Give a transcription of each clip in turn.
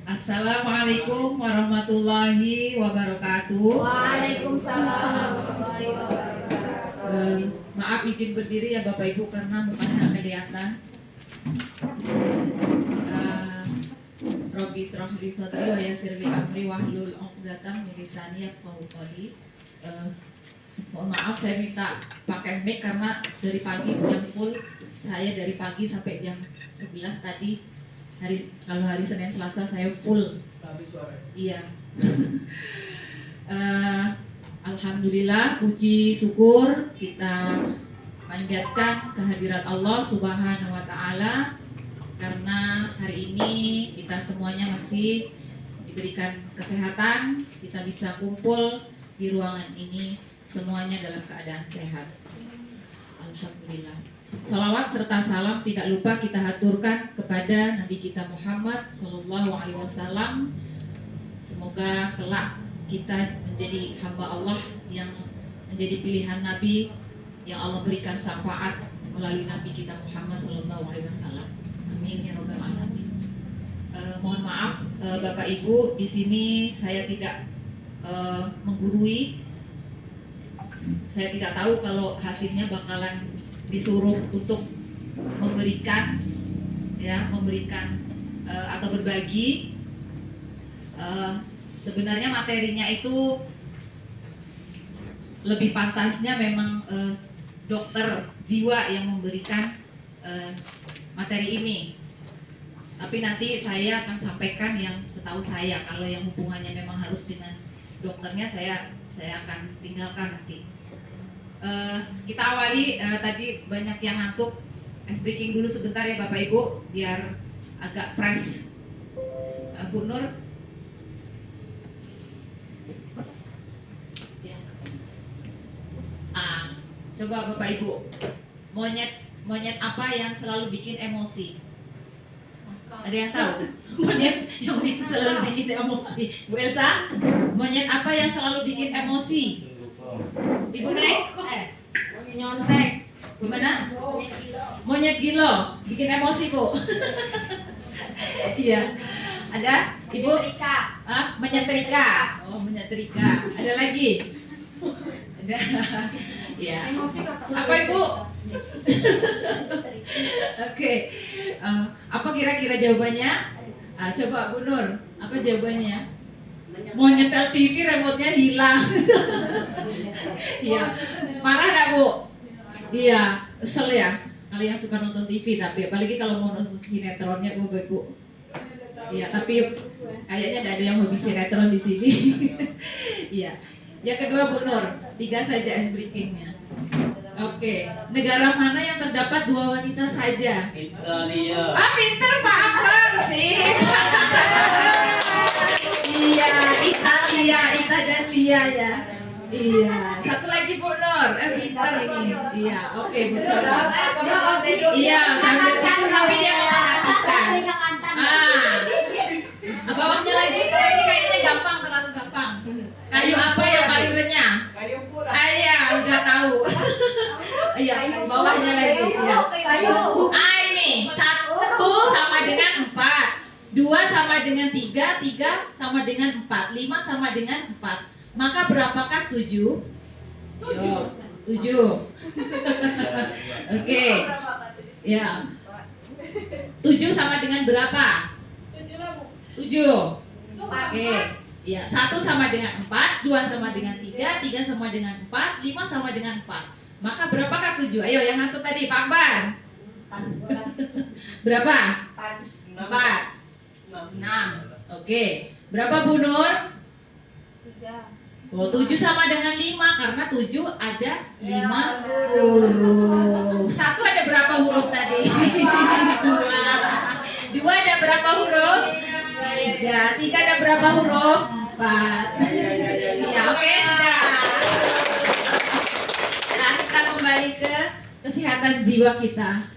Assalamualaikum warahmatullahi wabarakatuh. Waalaikumsalam warahmatullahi wabarakatuh. Maaf izin berdiri ya Bapak Ibu karena mukanya nggak kelihatan. Robbi israh li sadri wa yassir li amri wahlul 'uqdatam min lisani yafqahu qawli. Mohon maaf saya minta pakai mic karena dari pagi jam full. Saya dari pagi sampai jam 11 tadi. Kalau hari Senin Selasa saya full. Iya. Alhamdulillah, puji syukur kita panjatkan kehadirat Allah Subhanahu wa taala karena hari ini kita semuanya masih diberikan kesehatan, kita bisa kumpul di ruangan ini semuanya dalam keadaan sehat. Alhamdulillah. Salawat serta salam tidak lupa kita haturkan kepada Nabi kita Muhammad Sallallahu Alaihi Wasallam. Semoga kelak kita menjadi hamba Allah yang menjadi pilihan Nabi yang Allah berikan syafaat melalui Nabi kita Muhammad Sallallahu Alaihi Wasallam. Amin ya robbal alamin. Mohon maaf Bapak Ibu, di sini saya tidak menggurui. Saya tidak tahu kalau hasilnya bakalan disuruh untuk memberikan atau berbagi. Sebenarnya materinya itu lebih pantasnya memang dokter jiwa yang memberikan materi ini. Tapi nanti saya akan sampaikan yang setahu saya. Kalau yang hubungannya memang harus dengan dokternya, saya akan tinggalkan nanti. Kita awali tadi banyak yang ngantuk. Ice breaking dulu sebentar ya Bapak Ibu biar agak fresh. Bu Nur. Ya. Coba Bapak Ibu. Monyet apa yang selalu bikin emosi? Ada yang tahu? Monyet yang selalu bikin emosi. Bu Elsa, monyet apa yang selalu bikin emosi? Ibu Nek? Nyontek. Gimana? Monyet gilo. Bikin emosi, Bu. Iya. Ada? Ibu? Menyetrika. Oh, menyetrika. Ada lagi? Ada. Ya. Apa Ibu? Oke. Apa kira-kira jawabannya? Coba Bu Nur. Apa jawabannya? Monyetel TV remote-nya hilang. Iya. Marah enggak, Bu? Iya, kesel ya. Kalau yang suka nonton TV, tapi apalagi kalau mau nonton sinetronnya Bu. Iya, tapi kayaknya enggak ada yang hobi sinetron di sini. Iya. Yang kedua Bu Nur, 3 saja ice breaking-nya. Oke, negara mana yang terdapat 2 wanita saja? Italia. Pinter Pak Akbar sih. Iya, Italia, Ita dan Lia ya. Iya, satu lagi Bu Nur, pintar ini. Iya, oke Bu coba. Iya, sambil itu tapi dia memperhatikan. Bawahnya lagi, kalau ini kayaknya gampang, terlalu gampang. Kayu apa yang paling renyah? Kayu pura. Iya, udah tahu. Iya, bawahnya lagi. Kayu. Ini 1 sama dengan 4. 2 sama dengan 3, 3 sama dengan 4, 5 sama dengan 4. Maka berapakah 7? 7. Oke. Ya. 7 sama dengan berapa? 7. Oke. Ya, 1 sama dengan 4, 2 sama dengan 3, 3 sama dengan 4, 5 sama dengan 4. Maka berapakah 7? Ayo yang ngatur tadi, Pak Akbar. Berapa? 4. 6. Oke. Berapa Bu Nur? 3. 7 sama dengan 5 karena 7 ada 5 huruf. 1 ada berapa huruf tadi? 2 ada berapa huruf? 3. 3 ada berapa huruf? 4. Ya, oke, sudah. Nah, kita kembali ke kesehatan jiwa kita.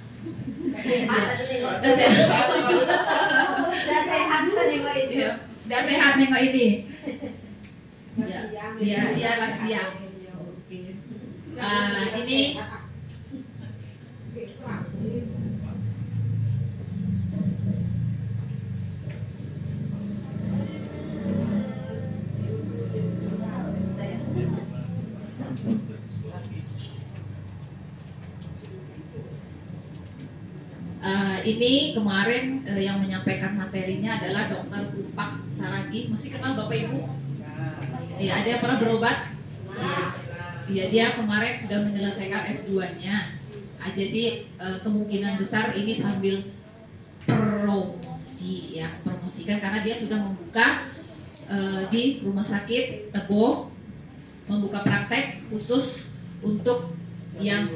Udah sehat nengok ini. Ya, lah siang. Oke. Ini Ini kemarin yang menyampaikan materinya adalah Dr. Tupak Saragih. Masih kenal Bapak Ibu? Iya, ada yang pernah berobat? Iya, dia kemarin sudah menyelesaikan S2-nya. Jadi kemungkinan besar ini sambil promosi ya, promosikan karena dia sudah membuka di Rumah Sakit Tebo, membuka praktek khusus untuk yang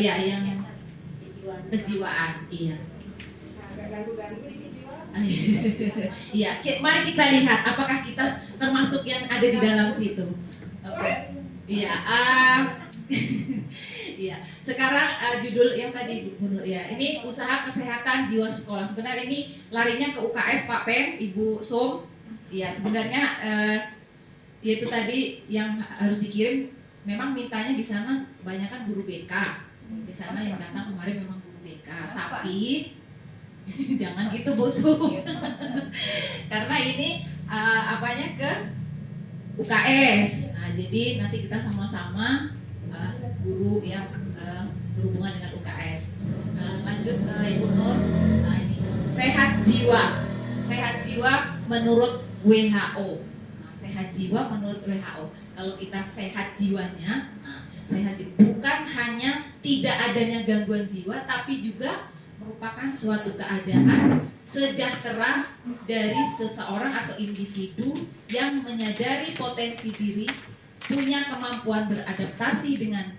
yang kejiwaan. Iya. Iya, mari kita lihat apakah kita termasuk yang ada di dalam situ. Oke. Iya. Iya. Sekarang judul yang tadi Bu Nur ya. Ini usaha kesehatan jiwa sekolah. Sebenarnya ini larinya ke UKS Pak Pen, Ibu Som. Iya, sebenarnya yaitu tadi yang harus dikirim. Memang mintanya di sana banyak kan guru BK. Di sana yang datang kemarin memang guru BK. Tapi jangan gitu Bu Sum. Karena ini apanya ke UKS. Nah, jadi nanti kita sama-sama guru yang berhubungan dengan UKS. Lanjut Ibu Nur. Nah, ini sehat jiwa. Sehat jiwa menurut WHO. Nah, sehat jiwa menurut WHO. Kalau kita sehat jiwanya, sehat jiwa bukan hanya tidak adanya gangguan jiwa, tapi juga merupakan suatu keadaan sejahtera dari seseorang atau individu yang menyadari potensi diri, punya kemampuan beradaptasi dengan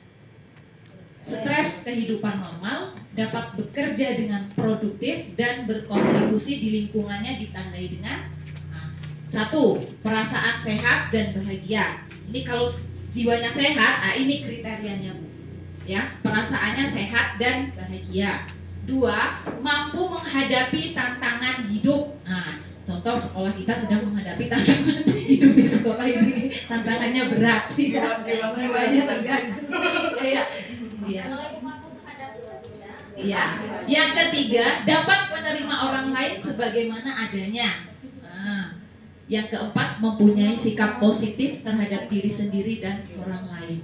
stres kehidupan normal, dapat bekerja dengan produktif dan berkontribusi di lingkungannya ditandai dengan satu, perasaan sehat dan bahagia. Ini kalau jiwanya sehat, ini kriterianya Bu. Ya, perasaannya sehat dan bahagia. Dua, mampu menghadapi tantangan hidup. Nah, contoh sekolah kita sedang menghadapi tantangan hidup di sekolah ini. Tantangannya berat, ya. Jiwanya terganggu. Iya. Iya. Iya. Yang ketiga, dapat menerima orang lain sebagaimana adanya. Nah, yang keempat, mempunyai sikap positif terhadap diri sendiri dan orang lain.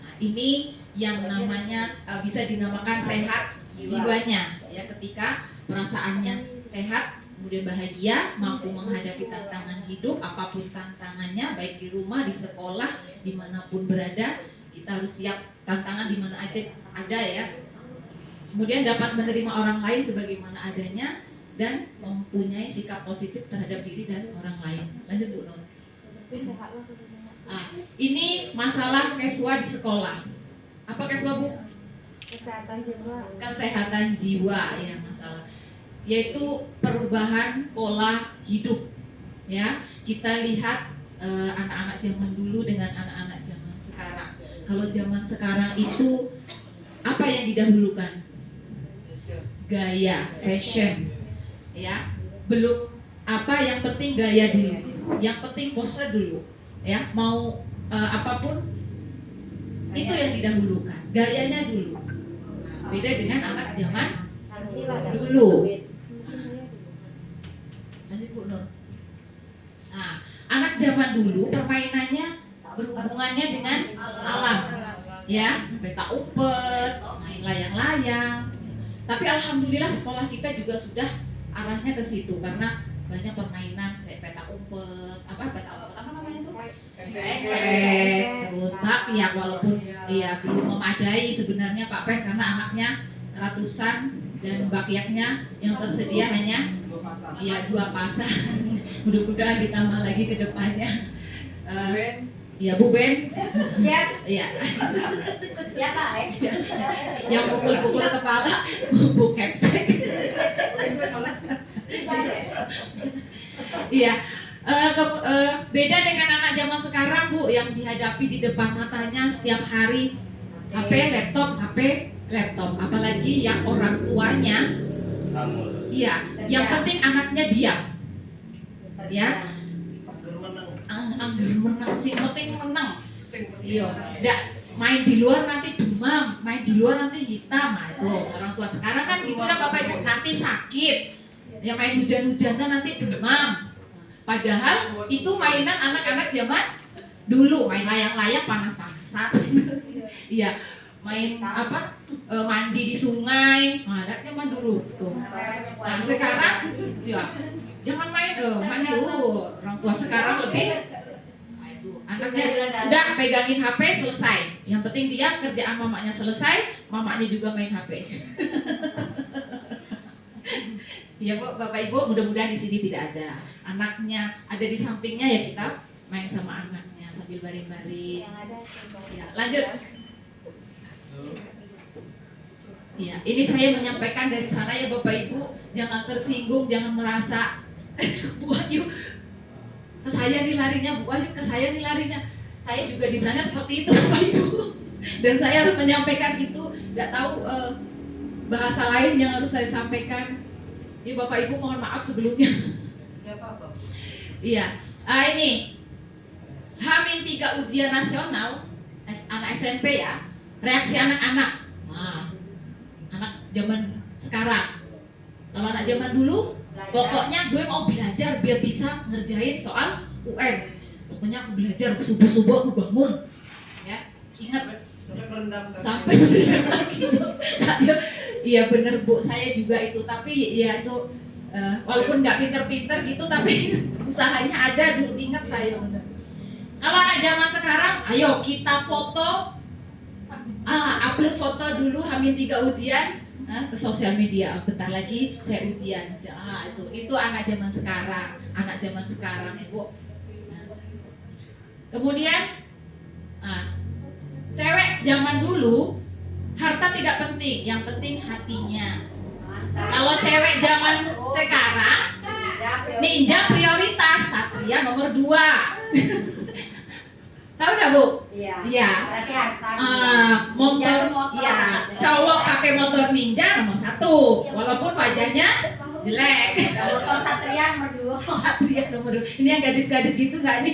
Nah, ini yang namanya bisa dinamakan sehat jiwanya. Ya, ketika perasaannya sehat, kemudian bahagia, mampu menghadapi tantangan hidup, apapun tantangannya, baik di rumah, di sekolah, dimanapun berada, kita harus siap tantangan di mana aja ada ya. Kemudian dapat menerima orang lain sebagaimana adanya dan mempunyai sikap positif terhadap diri dan orang lain. Lanjut Bu Nur. Ini masalah keswa di sekolah. Apa keswa Bu? Kesehatan jiwa. Kesehatan jiwa ya masalah. Yaitu perubahan pola hidup. Ya, kita lihat anak-anak zaman dulu dengan anak-anak zaman sekarang. Kalau zaman sekarang itu apa yang didahulukan? Gaya, fashion. Ya, belum apa yang penting gaya dulu, yang penting pose dulu, ya mau apapun itu yang didahulukan, gayanya dulu. Nah, beda dengan anak zaman dulu. Lanjut Bu Nur. Nah, anak zaman dulu permainannya berhubungannya dengan alam, ya peta umpet, main layang-layang. Tapi alhamdulillah sekolah kita juga sudah arahnya ke situ karena banyak permainan kayak peta umpet, apa namanya itu? Terus bakyak, walaupun ya belum memadai sebenarnya Pak Pen karena anaknya ratusan dan bakyaknya yang tersedia hanya ya 2 pasang. Mudah-mudahan ditambah lagi ke depannya. Ya Bu Ben. Siap. Iya. Siapa Yang pukul-pukul kepala Bu Kepsek. Iya. Beda dengan anak zaman sekarang Bu yang dihadapi di depan matanya setiap hari HP, laptop, apalagi yang orang tuanya. Iya, yang penting anaknya diam. Ya. Anggur menang sih, penting menang. Iya, enggak main di luar nanti demam, main di luar nanti hitam. Nah, itu orang tua sekarang kan gitu lah Bapak Ibu, nanti sakit. Ya main hujan-hujanan nanti demam. Padahal itu mainan anak-anak zaman dulu, main layang-layang panas-panasan. Iya, main apa mandi di sungai. Nah, ada zaman dulu tuh. Nah, sekarang ya jangan main mandi orang tua sekarang lebih itu anaknya udah pegangin HP selesai. Yang penting dia kerjaan mamanya selesai, mamanya juga main HP. Ya Bu, Bapak Ibu, mudah-mudahan di sini tidak ada. Anaknya ada di sampingnya ya kita main sama anaknya sambil baring-baring. Yang ada Ya, lanjut. Ya, ini saya menyampaikan dari sana ya Bapak Ibu, jangan tersinggung, jangan merasa Bu Ayu ke saya nih larinya, Bu Ayu ke saya nih larinya. Saya juga di sana seperti itu Bapak Ibu. Dan saya harus menyampaikan itu, tidak tahu bahasa lain yang harus saya sampaikan. Ya Bapak Ibu mohon maaf sebelumnya. Ya apa? Iya, ini H-3 ujian nasional anak SMP ya, reaksi anak-anak. Nah, anak zaman sekarang. Kalau anak zaman dulu, pokoknya gue mau belajar biar bisa ngerjain soal UN. Pokoknya aku belajar, aku subuh-subuh aku bangun. Ya, ingat sampai berendam gitu. Saya, iya bener Bu, saya juga itu. Tapi ya itu walaupun nggak pinter-pinter gitu, tapi usahanya ada dulu. Ingat saya bener. Kalau anak zaman sekarang, ayo kita foto, upload foto dulu H-3 ujian ke sosial media. Bentar lagi saya ujian. Itu anak zaman sekarang, Ibu. Kemudian, cewek zaman dulu harta tidak penting, yang penting hatinya. Kalau cewek zaman sekarang, ninja prioritas, satria nomor 2. Tahu dah Bu? Iya. Iya. Berarti harta. Motor, motor. ya. Cowok pakai motor ninja nomor 1, walaupun wajahnya jelek. Motor satria nomor 2. Satria nomor 2. Ini yang gadis-gadis gitu nggak nih?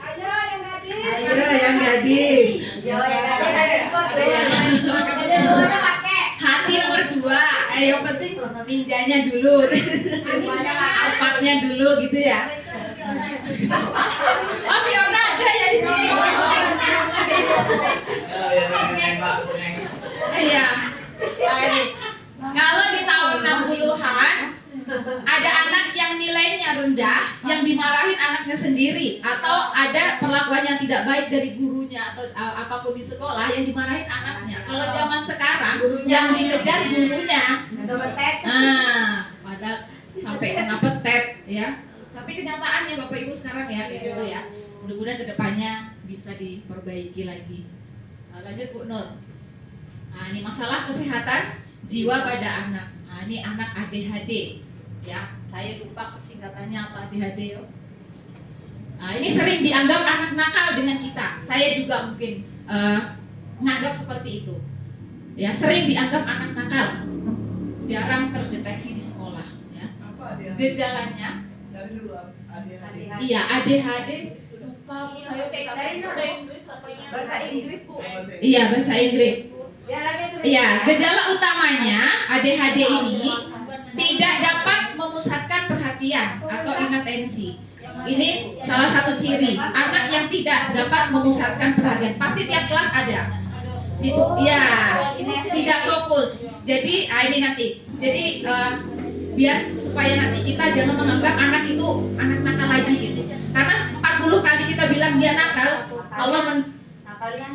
Ayo yang gadis. Ayo yang gadis. Yo yang gadis saya ikut. Iya. Ada duanya pakai. Hati nomor 2. Yang penting ninjanya dulu. Duanya pakai. Alphardnya dulu gitu ya. Oh, Fiona ada ya di sini. Iya. Ini. Kalau di tahun 60-an ada anak yang nilainya rendah, yang dimarahin anaknya sendiri, atau ada perlakuan yang tidak baik dari gurunya atau apapun di sekolah yang dimarahin anaknya. Kalau zaman sekarang yang dikejar gurunya. Ada betet. Padahal sampai kena petet ya. Tapi kenyataannya Bapak Ibu sekarang ya kayak gitu ya. Mudah-mudahan kedepannya bisa diperbaiki lagi. Lanjut Bu Nur. Ini masalah kesehatan jiwa pada anak. Ini anak ADHD ya. Saya lupa singkatannya apa ADHD yo. Ini sering dianggap anak nakal dengan kita. Saya juga mungkin menganggap seperti itu. Ya, sering dianggap anak nakal. Jarang terdeteksi di sekolah ya. Apa dia? Gejalanya Dari dulu ADHD. iya, ADHD. Lupa Bu, saya Dari bahasa Inggris Bu. Iya, bahasa Inggris. Ya lagi suruh. Iya, gejala utamanya ADHD ini tidak dapat memusatkan perhatian atau inatensi. Ini salah satu ciri anak yang tidak dapat memusatkan perhatian. Pasti tiap kelas ada. Sibuk, ya, tidak fokus. Jadi, ini nanti. Jadi biar supaya nanti kita jangan menganggap anak itu anak nakal lagi gitu. Karena 40 kali kita bilang dia nakal, Allah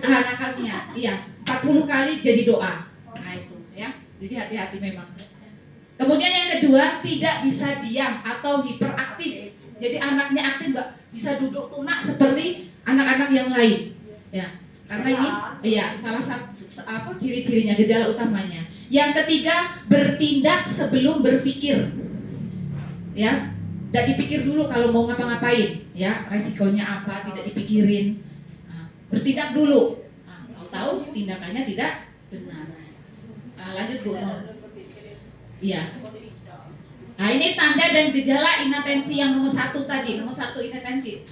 nakalnya. Iya, 40 kali jadi doa. Nah itu ya. Jadi hati-hati memang. Kemudian yang kedua, tidak bisa diam atau hiperaktif. Jadi anaknya aktif, nggak bisa duduk tunak seperti anak-anak yang lain. Ya, karena ini iya salah satu ciri-cirinya, gejala utamanya. Yang ketiga, bertindak sebelum berpikir. Ya, tidak dipikir dulu kalau mau ngapa-ngapain. Ya, resikonya apa, tidak dipikirin. Bertindak dulu. Tahu tindakannya tidak benar. Lanjut Bu. Iya. Ini tanda dan gejala inatensi yang nomor 1 tadi. Nomor 1 inatensi.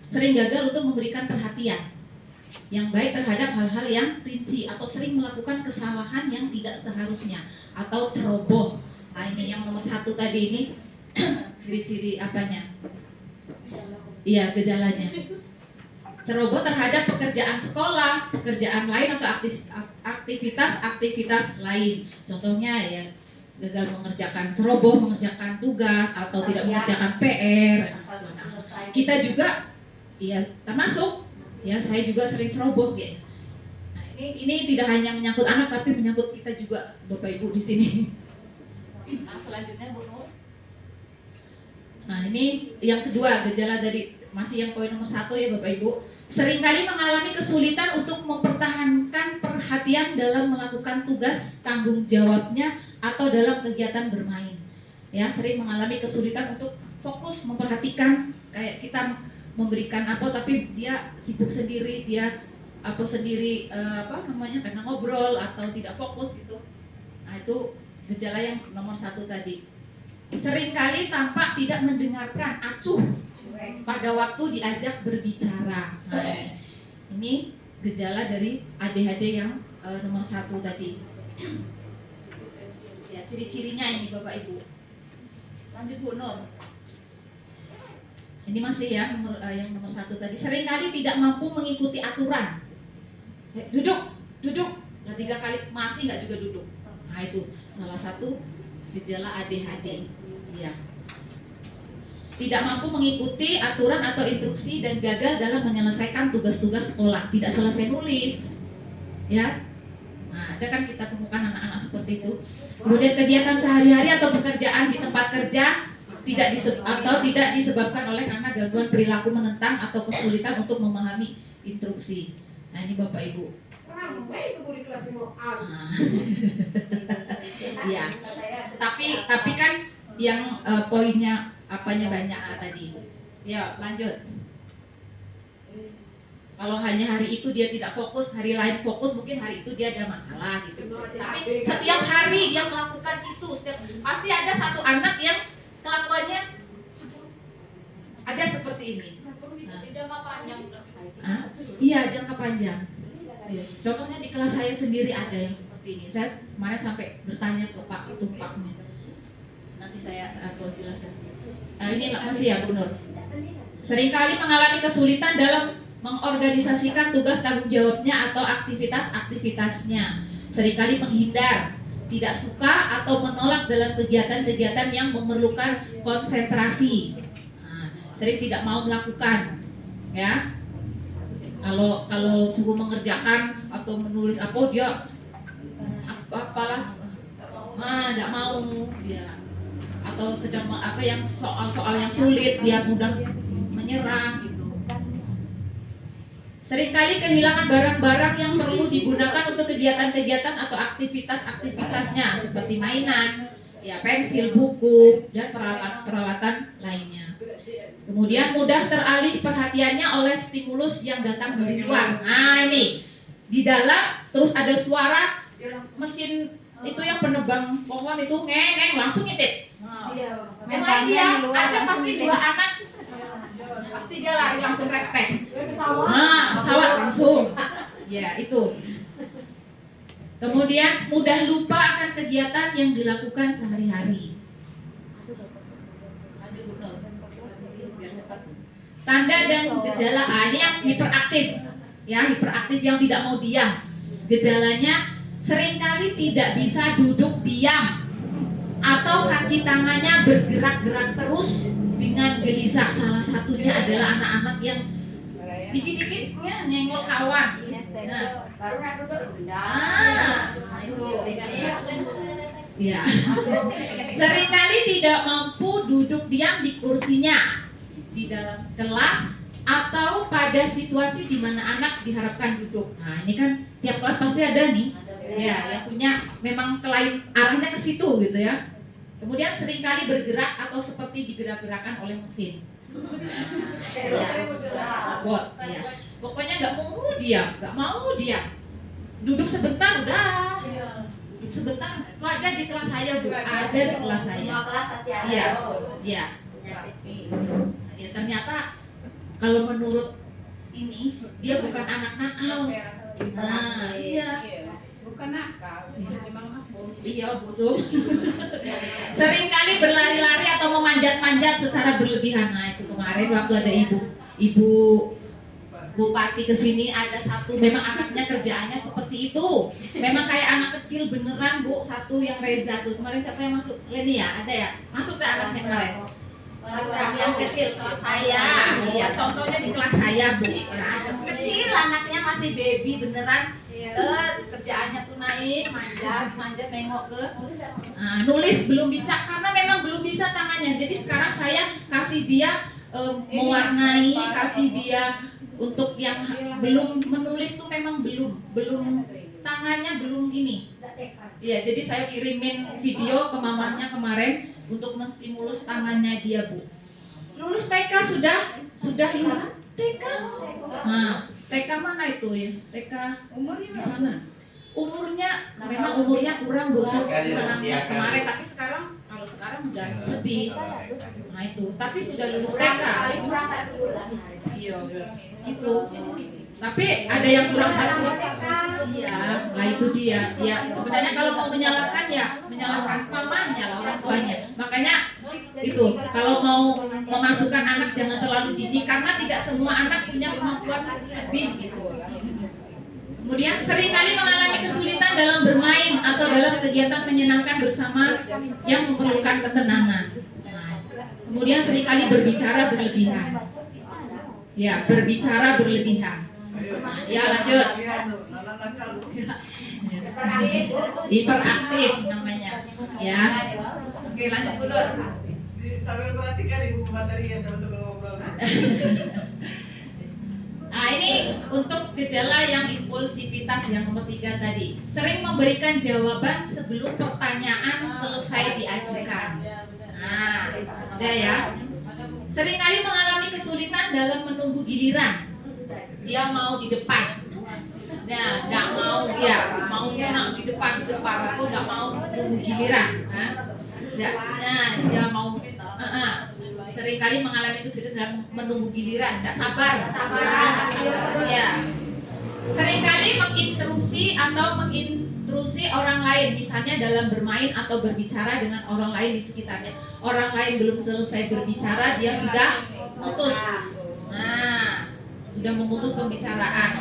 Sering gagal untuk memberikan perhatian yang baik terhadap hal-hal yang rinci, atau sering melakukan kesalahan yang tidak seharusnya, atau ceroboh. Ini yang nomor 1 tadi ini ciri-ciri apanya? Iya, gejalanya. ceroboh terhadap pekerjaan sekolah, pekerjaan lain atau aktivitas lain. Contohnya ya gagal mengerjakan ceroboh, mengerjakan tugas atau tidak mengerjakan PR. Kita juga ya termasuk ya, saya juga sering ceroboh gitu. Nah, ini tidak hanya menyangkut anak tapi menyangkut kita juga Bapak Ibu di sini. Nah, selanjutnya Bu Nur. Nah, ini yang kedua, gejala dari masih yang poin nomor 1 ya Bapak Ibu. Seringkali mengalami kesulitan untuk mempertahankan perhatian dalam melakukan tugas tanggung jawabnya atau dalam kegiatan bermain. Ya, sering mengalami kesulitan untuk fokus memperhatikan, kayak kita memberikan apa tapi dia sibuk sendiri, dia karena ngobrol atau tidak fokus gitu. Nah, itu gejala yang nomor 1 tadi. Seringkali tampak tidak mendengarkan, acuh pada waktu diajak berbicara. Nah, ini gejala dari ADHD yang nomor 1 tadi. Ya, ciri-cirinya ini Bapak Ibu. Lanjut Bu Nur. Ini masih ya yang nomor 1 tadi. Seringkali tidak mampu mengikuti aturan. Duduk. Nah, 3 kali masih nggak juga duduk. Nah, itu salah satu gejala ADHD. Ya. Tidak mampu mengikuti aturan atau instruksi dan gagal dalam menyelesaikan tugas-tugas sekolah, tidak selesai nulis, ya. Nah, ada kan kita temukan anak-anak seperti itu. Kemudian kegiatan sehari-hari atau pekerjaan di tempat kerja tidak disebabkan oleh karena gangguan perilaku menentang atau kesulitan untuk memahami instruksi. Nah, ini Bapak Ibu. Nah. Ya. Tapi kan yang poinnya apanya banyak tadi. Ya, lanjut. Kalau hanya hari itu dia tidak fokus, hari lain fokus, mungkin hari itu dia ada masalah gitu. Tapi setiap hari dia melakukan itu, pasti ada satu anak yang kelakuannya ada seperti ini. Jangka panjang. Iya, jangka panjang. Ya. Contohnya di kelas saya sendiri ada yang seperti ini. Saya kemarin sampai bertanya ke Pak Tumpaknya. Nanti saya jelaskan. Ini masih ya Bu Nur. Seringkali mengalami kesulitan dalam mengorganisasikan tugas tanggung jawabnya atau aktivitasnya. Seringkali menghindar, tidak suka atau menolak dalam kegiatan-kegiatan yang memerlukan konsentrasi. Nah, sering tidak mau melakukan, ya. Kalau suruh mengerjakan atau menulis apa dia nggak mau dia. Atau sedang yang soal-soal yang sulit dia mudah menyerah gitu. Seringkali kehilangan barang-barang yang perlu digunakan untuk kegiatan-kegiatan atau aktivitasnya seperti mainan, ya pensil, buku, dan peralatan lainnya. Kemudian mudah teralih perhatiannya oleh stimulus yang datang dari luar. Nah, ini di dalam terus ada suara mesin itu yang penebang pohon itu ngeng langsung ngintip. Memang dia ada pasti 2 anak, pasti dia lari langsung respect. Pesawat langsung. Ya, itu. Kemudian mudah lupa akan kegiatan yang dilakukan sehari-hari. Lanjut Bu Nur. Biar cepat. Tanda dan gejala ini yang hiperaktif. Ya, hiperaktif yang tidak mau diam. Gejalanya seringkali tidak bisa duduk diam atau kaki tangannya bergerak-gerak terus dengan gelisah. Salah satunya adalah anak-anak yang dikit-dikit nyenggol kawan. Nah, itu. Ya. Seringkali tidak mampu duduk diam di kursinya di dalam kelas atau pada situasi di mana anak diharapkan duduk. Nah, ini kan tiap kelas pasti ada nih. Ya, yang punya memang arahnya ke situ gitu ya. Kemudian seringkali bergerak atau seperti digerak-gerakan oleh mesin. Ya, bot. Ya. Pokoknya nggak mau diam. Duduk sebentar udah. Duduk sebentar. Itu ada di kelas saya Bu. Ada di kelas saya. Semua kelas pasti ada. Iya. Iya. Ya, ternyata kalau menurut ini dia bukan anak nakal. Nah, iya. Bukan nakal, memang Iya, busuk. Seringkali berlari-lari atau memanjat-manjat secara berlebihan. Nah, itu kemarin waktu ada ibu bupati kesini ada satu, memang anaknya kerjaannya seperti itu, memang kayak anak kecil beneran Bu, satu yang Reza tuh kemarin siapa yang masuk, Leni ya, ada ya, masuk deh anaknya kemarin, yang kecil kelas saya, iya contohnya di kelas saya Bu, ya, kecil anaknya masih baby beneran, kerjaannya tuh naik, manjat nengok ke, nulis belum bisa karena memang belum bisa tangannya, jadi sekarang saya kasih dia mewarnai, kasih dia untuk yang belum menulis tuh memang belum tangannya belum ini. Ya, jadi saya kirimin video ke mamanya kemarin untuk menstimulus tangannya dia Bu. Lulus TK sudah lulus TK. Nah, TK mana itu ya? TK umurnya di sana. Memang umurnya kurang Bu menangnya kemarin, tapi kalau sekarang udah lebih. Nah itu, tapi sudah lulus TK. Iya, itu. Tapi ada yang kurang satu. Iya, lah itu dia. Ya sebenarnya kalau mau menyalahkan ya menyalahkan mamanya, orang tuanya. Makanya itu kalau mau memasukkan anak jangan terlalu dini karena tidak semua anak punya kemampuan lebih gitu. Kemudian seringkali mengalami kesulitan dalam bermain atau dalam kegiatan menyenangkan bersama yang memerlukan ketenangan. Kemudian seringkali berbicara berlebihan. Ya, berbicara berlebihan. Ya, lanjut. Hiperaktif namanya. Ya. Oke, lanjut dulu. Sambil perhatikan ibu materi ya sama tukang ngobrol. Nah ini untuk gejala yang impulsivitas yang nomor 3 tadi. Sering memberikan jawaban sebelum pertanyaan selesai diajukan. Nah, udah ya. Seringkali mengalami kesulitan dalam menunggu giliran. Dia mau di depan. Nah, nggak mau dia maunya di depan, aku nggak mau menunggu giliran. Nah, dia mau. Seringkali mengalami kesulitan dalam menunggu giliran, nggak sabar. Ya. Seringkali mengintrusi orang lain, misalnya dalam bermain atau berbicara dengan orang lain di sekitarnya. Orang lain belum selesai berbicara, dia sudah memutus. Nah, sudah memutus pembicaraan.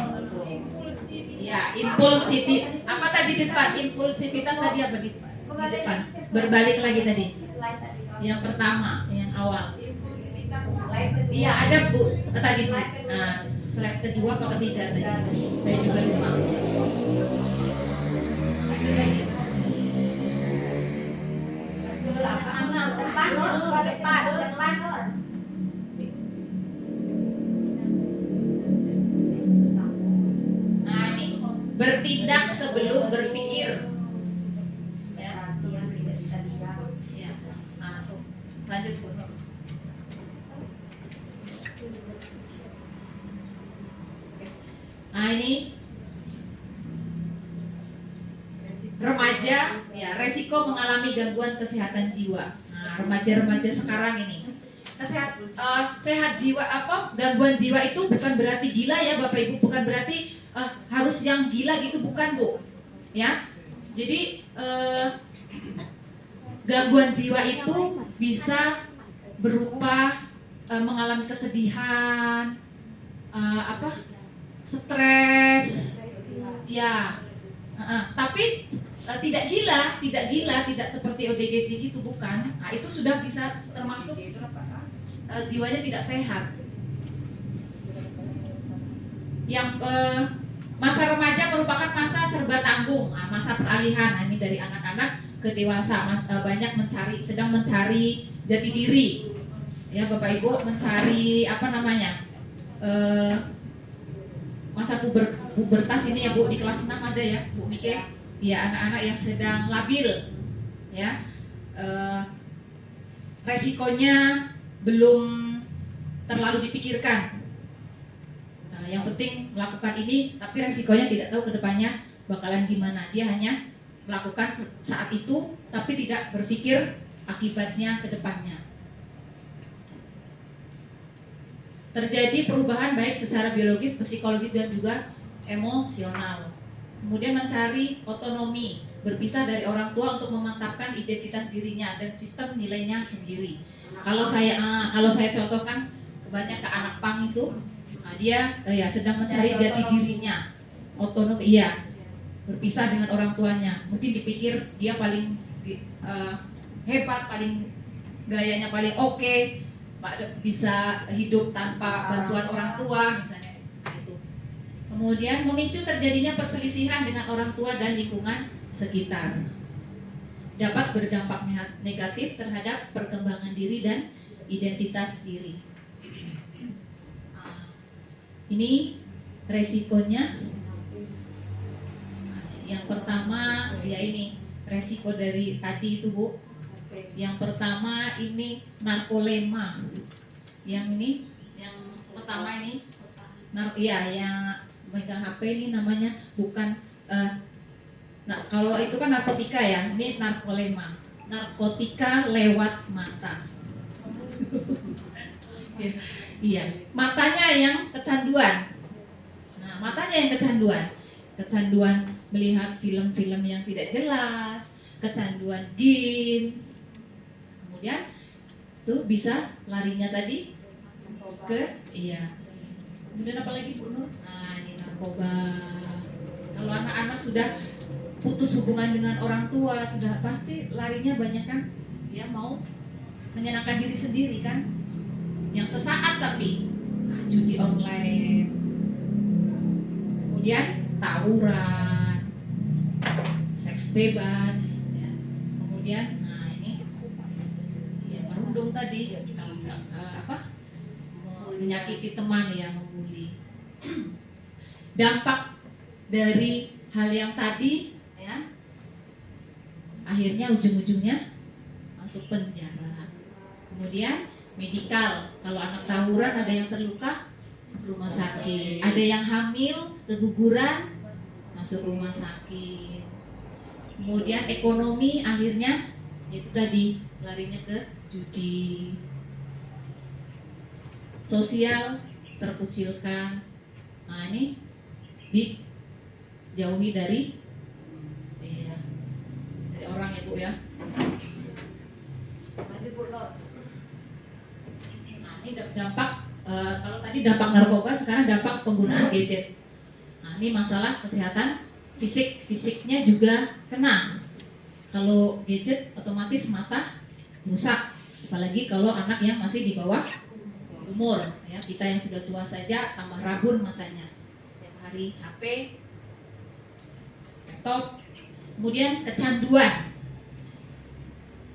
Ya, impulsif. Apa tadi depan? Impulsivitas tadi apa di depan? Berbalik lagi tadi. Yang pertama, yang awal. Iya ada Bu tadi Bu. Nah, slide kedua apa ketiga tadi? Saya juga lupa. Depan. Nah ini bertindak sebelum berpikir. Ya. Nah, lanjut Bu. Nah ini remaja, ya resiko mengalami gangguan kesehatan jiwa. Nah remaja-remaja sekarang ini sehat jiwa gangguan jiwa itu bukan berarti gila ya Bapak Ibu, bukan berarti harus yang gila gitu, bukan Bu. Ya, jadi gangguan jiwa itu bisa berupa mengalami kesedihan, stres, ya, tapi tidak gila, tidak seperti ODGJ gitu, bukan. Nah itu sudah bisa termasuk jiwanya tidak sehat. Yang masa remaja merupakan masa serba tanggung, masa peralihan. Nah, ini dari anak-anak ke dewasa, banyak sedang mencari jati diri. Ya Bapak Ibu mencari masa pubertas ini ya Bu, di kelas 6 ada ya Bu Mike, ya anak-anak yang sedang labil ya, resikonya belum terlalu dipikirkan. Nah, yang penting melakukan ini, tapi resikonya tidak tahu kedepannya bakalan gimana. Dia hanya melakukan saat itu, tapi tidak berpikir akibatnya kedepannya. Terjadi perubahan baik secara biologis, psikologis dan juga emosional. Kemudian mencari otonomi, berpisah dari orang tua untuk memantapkan identitas dirinya dan sistem nilainya sendiri. Kalau saya contohkan kebanyakan ke anak pang itu, Nah, dia ya sedang mencari jati dirinya, otonom, iya, berpisah dengan orang tuanya. Mungkin dipikir dia paling hebat, paling gayanya paling oke, bisa hidup tanpa bantuan orang tua misalnya. Nah, itu. Kemudian memicu terjadinya perselisihan dengan orang tua dan lingkungan sekitar. Dapat berdampak negatif terhadap perkembangan diri dan identitas diri. Ini resikonya. Yang pertama ya ini resiko dari tadi itu, Bu. Yang pertama ini narkolema. Yang ini, yang pertama ini, yang megang HP ini namanya bukan. Nah, kalau itu kan narkotika ya, ini narkolema. Narkotika lewat mata. Iya, matanya yang kecanduan. Nah, matanya yang kecanduan melihat film-film yang tidak jelas, kecanduan game. Kemudian tuh bisa larinya tadi ke Kemudian apa lagi, Bu Nur? Nah, ini narkoba. Kalau anak-anak sudah putus hubungan dengan orang tua, sudah pasti larinya banyak kan? Dia mau menyenangkan diri sendiri kan? Yang sesaat tapi judi online. Kemudian tawuran, seks bebas, ya. Kemudian merundung tadi, kalau menyakiti teman ya, membuli. Dampak dari hal yang tadi ya, akhirnya ujung-ujungnya masuk penjara. Kemudian medikal, kalau anak tawuran ada yang terluka, rumah sakit. Ada yang hamil, keguguran, masuk rumah sakit. Kemudian ekonomi akhirnya itu tadi larinya ke judi. Sosial terkucilkan. Nah, ini dijauhi dari orang ya, Bu ya. Nanti Bu Nur. Nah, ini dampak kalau tadi dampak narkoba, sekarang dampak penggunaan gadget. Nah, ini masalah kesehatan fisiknya juga kena. Kalau gadget otomatis mata rusak, apalagi kalau anak yang masih di bawah umur ya. Kita yang sudah tua saja tambah rabun matanya, tiap hari HP, laptop. Kemudian kecanduan.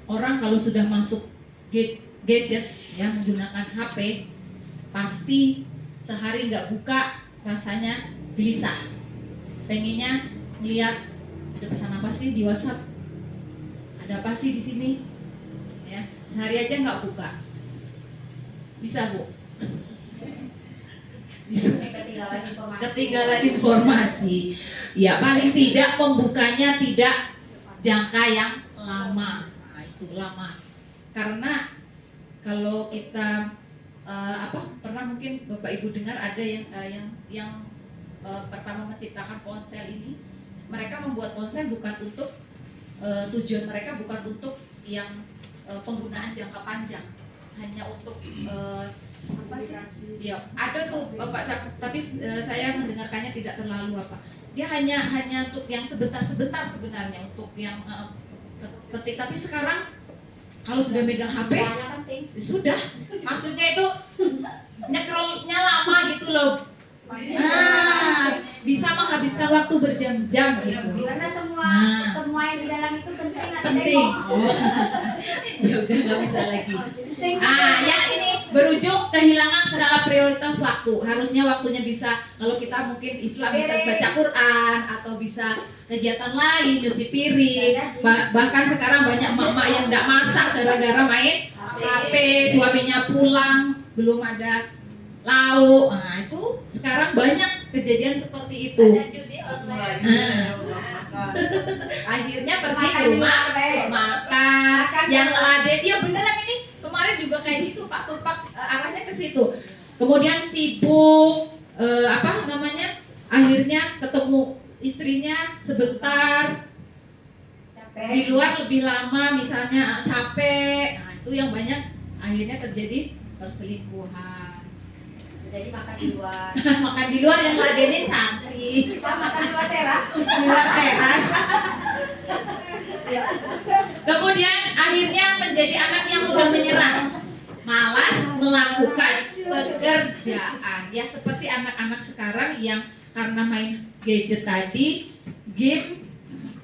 Orang kalau sudah masuk gadget ya, menggunakan HP, pasti sehari nggak buka rasanya gelisah. Pengennya melihat ada pesan apa sih di WhatsApp, ada apa sih di sini, ya sehari aja nggak buka. Bisa, Bu? Bisa. Ketinggalan informasi. Ya paling tidak pembukanya tidak jangka yang lama. Nah, itu lama. Karena kalau kita pernah mungkin Bapak Ibu dengar ada yang pertama menciptakan ponsel ini, mereka membuat ponsel bukan untuk tujuan mereka bukan untuk yang penggunaan jangka panjang, hanya untuk apa sih? Ya, ada tuh Bapak, tapi saya mendengarkannya tidak terlalu apa. Dia hanya untuk yang sebentar sebenarnya, untuk yang penting. Tapi sekarang kalau sudah megang HP, sudah, maksudnya itu nyekrolnya lama gitu loh. Nah, bisa menghabiskan waktu berjam-jam gitu. Karena semua yang di dalam itu penting. Ya udah nggak bisa lagi. Ya ini berujung kehilangan segala prioritas waktu. Harusnya waktunya bisa, kalau kita mungkin Islam bisa baca Quran atau bisa kegiatan lain, nyuci piring. Bahkan sekarang banyak emak-emak yang nggak masak gara-gara main HP. Suaminya pulang belum ada lauk. Nah, itu sekarang banyak kejadian seperti itu. Akhirnya pergi ke rumah makan yang laden. Ya beneran, ini kemarin juga kayak gitu Pak Tupak, arahnya ke situ. Kemudian sibuk, akhirnya ketemu istrinya sebentar, di luar lebih lama, misalnya capek. Nah, itu yang banyak akhirnya terjadi perselingkuhan. Jadi makan di luar. Makan di luar yang ladenin santri. Kita makan di luar teras. Di luar teras. Kemudian akhirnya menjadi anak yang mudah menyerah, malas melakukan pekerjaan. Ya seperti anak-anak sekarang yang karena main gadget tadi, game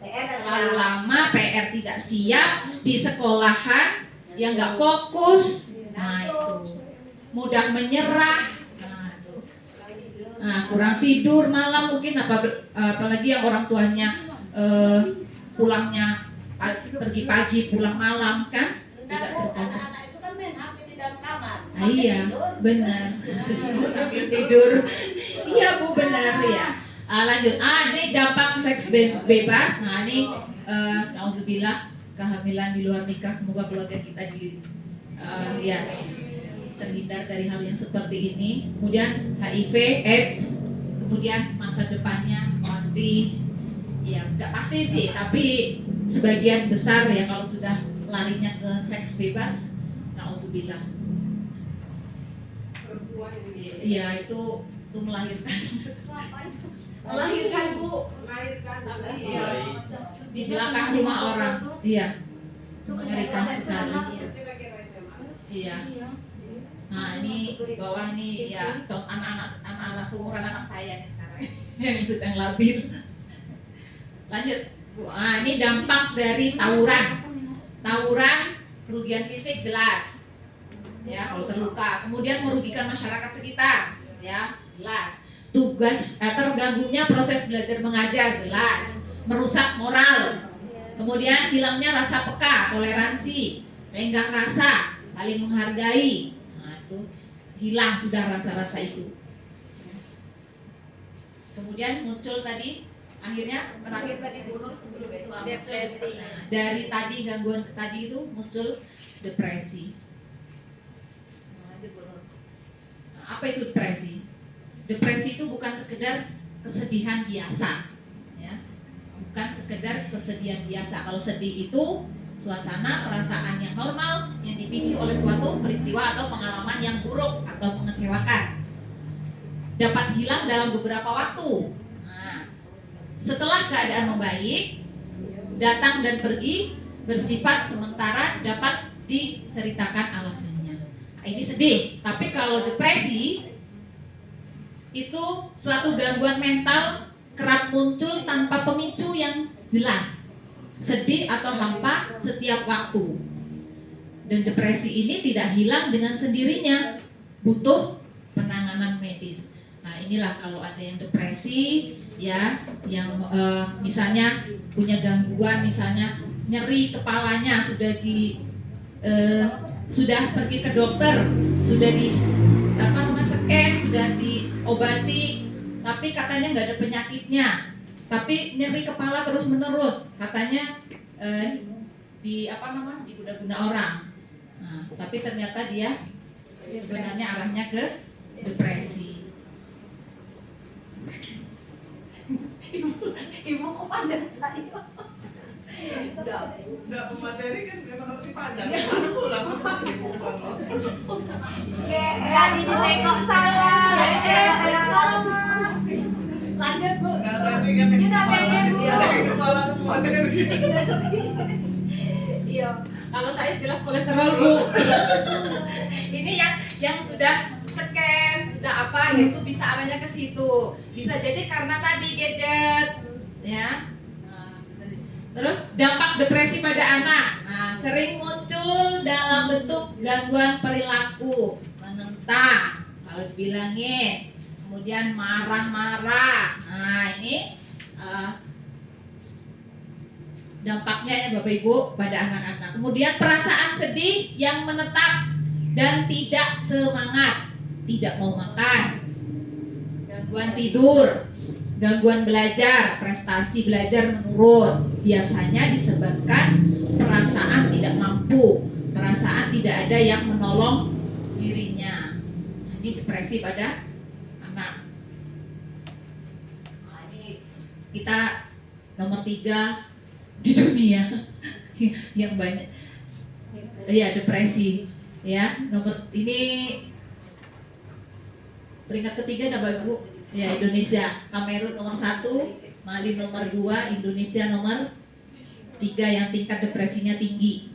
terlalu lama, PR tidak siap, di sekolahan yang nggak fokus, nah itu mudah menyerah, nah kurang tidur malam mungkin, apalagi yang orang tuanya pulangnya pergi pagi pulang malam kan tidak terkontrol. Anak-anak itu kan main HP di dalam kamar. Ah, iya benar sambil tidur. Iya Bu, benar ya. Lanjut, ini dampak seks bebas. Nah ini nauzubillah, kehamilan di luar nikah, semoga keluarga kita ya terhindar dari hal yang seperti ini. Kemudian HIV, AIDS, kemudian masa depannya pasti ya nggak pasti sih, tapi sebagian besar ya kalau sudah larinya ke seks bebas, nauzubillah. Perempuan Ya itu melahirkan. Melahirkan Bu, melahirkan iya. Di belakang rumah orang. Iya. Mengerikan sekali. Iya. Nah ini di bawah nih ya anak-anak seumuran anak saya nih sekarang yang sedang labil. Lanjut Bu. Ini dampak dari tawuran. Tawuran, kerugian fisik jelas. Ya kalau terluka. Kemudian merugikan masyarakat sekitar. Ya jelas. Terganggunya proses belajar mengajar jelas, merusak moral, kemudian hilangnya rasa peka, toleransi, lenggang rasa, saling menghargai, nah itu hilang sudah rasa-rasa itu. Kemudian muncul tadi, akhirnya terakhir tadi bonus sebelum itu depresi. Nah, dari tadi gangguan tadi itu muncul depresi. Lanjut bonus. Nah, apa itu depresi? Depresi itu bukan sekedar kesedihan biasa, ya. Bukan sekedar kesedihan biasa. Kalau sedih itu suasana perasaan yang normal yang dipicu oleh suatu peristiwa atau pengalaman yang buruk atau mengecewakan. Dapat hilang dalam beberapa waktu. Nah, setelah keadaan membaik, datang dan pergi, bersifat sementara, dapat diceritakan alasannya. Nah, ini sedih. Tapi kalau depresi itu suatu gangguan mental kerap muncul tanpa pemicu yang jelas, sedih atau hampa setiap waktu. Dan depresi ini tidak hilang dengan sendirinya, butuh penanganan medis. Nah inilah kalau ada yang depresi ya, yang misalnya punya gangguan, misalnya nyeri kepalanya, sudah pergi ke dokter, sudah di scan, sudah diobati, tapi katanya nggak ada penyakitnya, tapi nyeri kepala terus menerus, katanya diguna-guna orang. Nah, tapi ternyata dia sebenarnya arahnya ke depresi. Ibu kok pandang saya? Enggak pemateri kan memang harus dipandang. Mana pula maksudnya ibu sama. Tadi ditengok salah, tengok salah. Lanjut Bu. Enggak saya tiga sakit Udah kepala. pede, Bu. Iya sakit kepala tuh pemateri. Iya, kalau saya jelas kolesterol Bu. Ini yang sudah scan, sudah apa, ya itu bisa arahnya ke situ. Bisa jadi karena tadi gadget, ya. Nah, terus dampak depresi pada anak. Nah, sering muncul dalam bentuk gangguan perilaku, menentang, kalau dibilangin, kemudian marah-marah. Nah, ini dampaknya ya Bapak Ibu pada anak-anak. Kemudian perasaan sedih yang menetap dan tidak semangat, tidak mau makan, gangguan tidur, gangguan belajar, prestasi belajar menurun. Biasanya disebabkan perasaan tidak mampu, perasaan tidak ada yang menolong dirinya. Ini depresi pada anak. Nah, ini kita nomor 3 di dunia yang banyak, ya depresi, ya nomor ini Peringkat ketiga ada Ibu. Ya, Indonesia. Kamerun nomor 1, Mali nomor 2, Indonesia nomor 3 yang tingkat depresinya tinggi.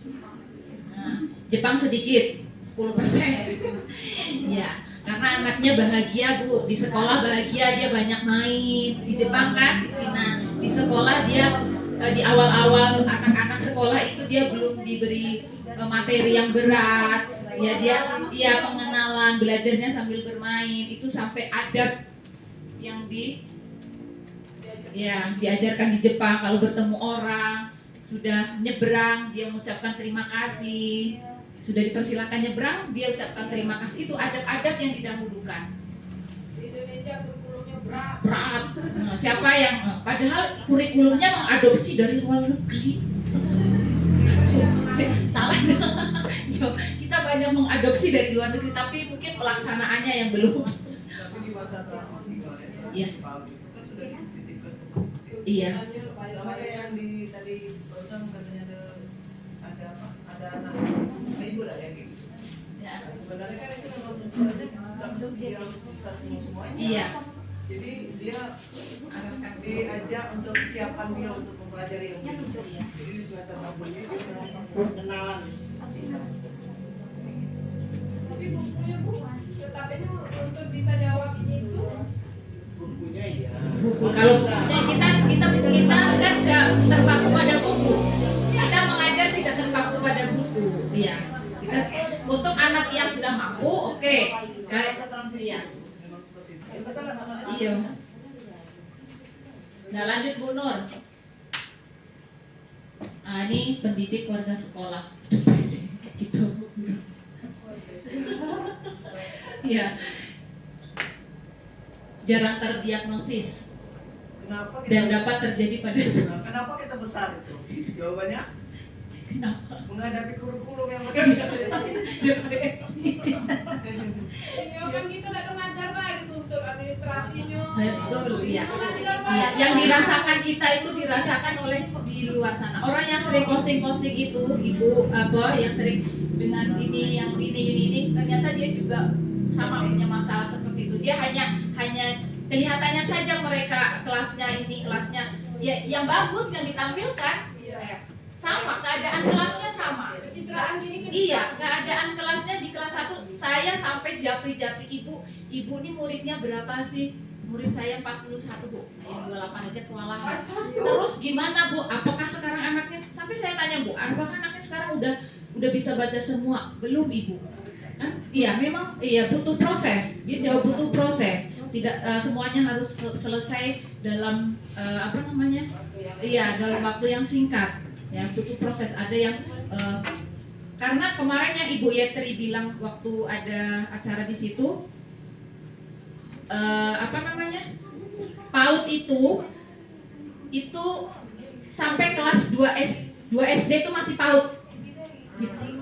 Nah, Jepang sedikit, 10%. Ya, karena anaknya bahagia Bu, di sekolah bahagia, dia banyak main. Di Jepang kan, di Cina, di sekolah dia di awal-awal anak-anak sekolah itu dia belum diberi materi yang berat. Ya, dia pengenalan, belajarnya sambil bermain, itu sampai adab yang diajarkan di Jepang. Kalau bertemu orang sudah nyebrang, dia mengucapkan terima kasih. Sudah dipersilakan nyebrang, dia ucapkan terima kasih. Itu adab-adab yang didahulukan. Di Indonesia kurikulumnya berat. Berat. Nah, siapa yang padahal kurikulumnya mengadopsi dari luar negeri. Salah. Yo, kita banyak mengadopsi dari luar negeri, tapi mungkin pelaksanaannya yang belum. Tapi di masa transisi kemarin, Iya. Pak kan sudah dititipkan ke seperti itu. Iya. Sama kayak yang di tadi barusan katanya ada apa? Ada anak ibu lah yang gitu. Ya. Nah, sebenarnya kan itu memang tujuannya nggak mesti dia harus bisa semuanya. Iya. Jadi dia Arahkan. diajak untuk kesiapan dia untuk mempelajari yang gitu. Iya. Jadi di semester tabunnya dia pengenalan. Tapi bukunya Bu, tetapinya untuk bisa jawab ini itu Bukunya iya. Buku kalau kita kan nggak terpaku pada buku. Kita mengajar tidak terpaku pada buku. Iya. Kita, untuk anak yang sudah mampu, oke. Masa transisi. Iya. Memang seperti itu. Ya, betul lah, sama. Iya. Nah, lanjut Bu Nur. Ini pendidik warga sekolah. Gitu. Iya. Jarang terdiagnosis Kenapa kita dan dapat terjadi pada Nah, kenapa kita besar itu? Jawabannya kenapa? menghadapi kurikulum yang berbeda. ya kan kita tidak ngajar baik itu untuk administrasinya. Betul, iya. Iya, yang dirasakan kita itu dirasakan oleh di luar sana. Orang yang sering posting-posting itu, ibu apa yang sering dengan ini, ternyata dia juga sama punya masalah seperti itu. Dia hanya kelihatannya saja mereka kelasnya ya yang bagus yang ditampilkan. Sama keadaan kelasnya sama. Pencitraan gini kan. Iya, keadaan kelasnya di kelas 1 saya sampai japri-japri ibu ini muridnya berapa sih? Murid saya 41 Bu, saya 28 aja kewalahan. Terus gimana Bu? Apakah sekarang anaknya, sampai saya tanya Bu, apakah anaknya sekarang udah bisa baca semua? Belum Ibu. Kan? Iya, memang iya butuh proses. Dia jauh butuh proses. Tidak semuanya harus selesai dalam Iya, dalam waktu yang singkat. Ya, butuh proses. Ada yang karena kemarin yang Ibu Yetri bilang waktu ada acara di situ PAUD itu sampai kelas 2 SD itu masih PAUD.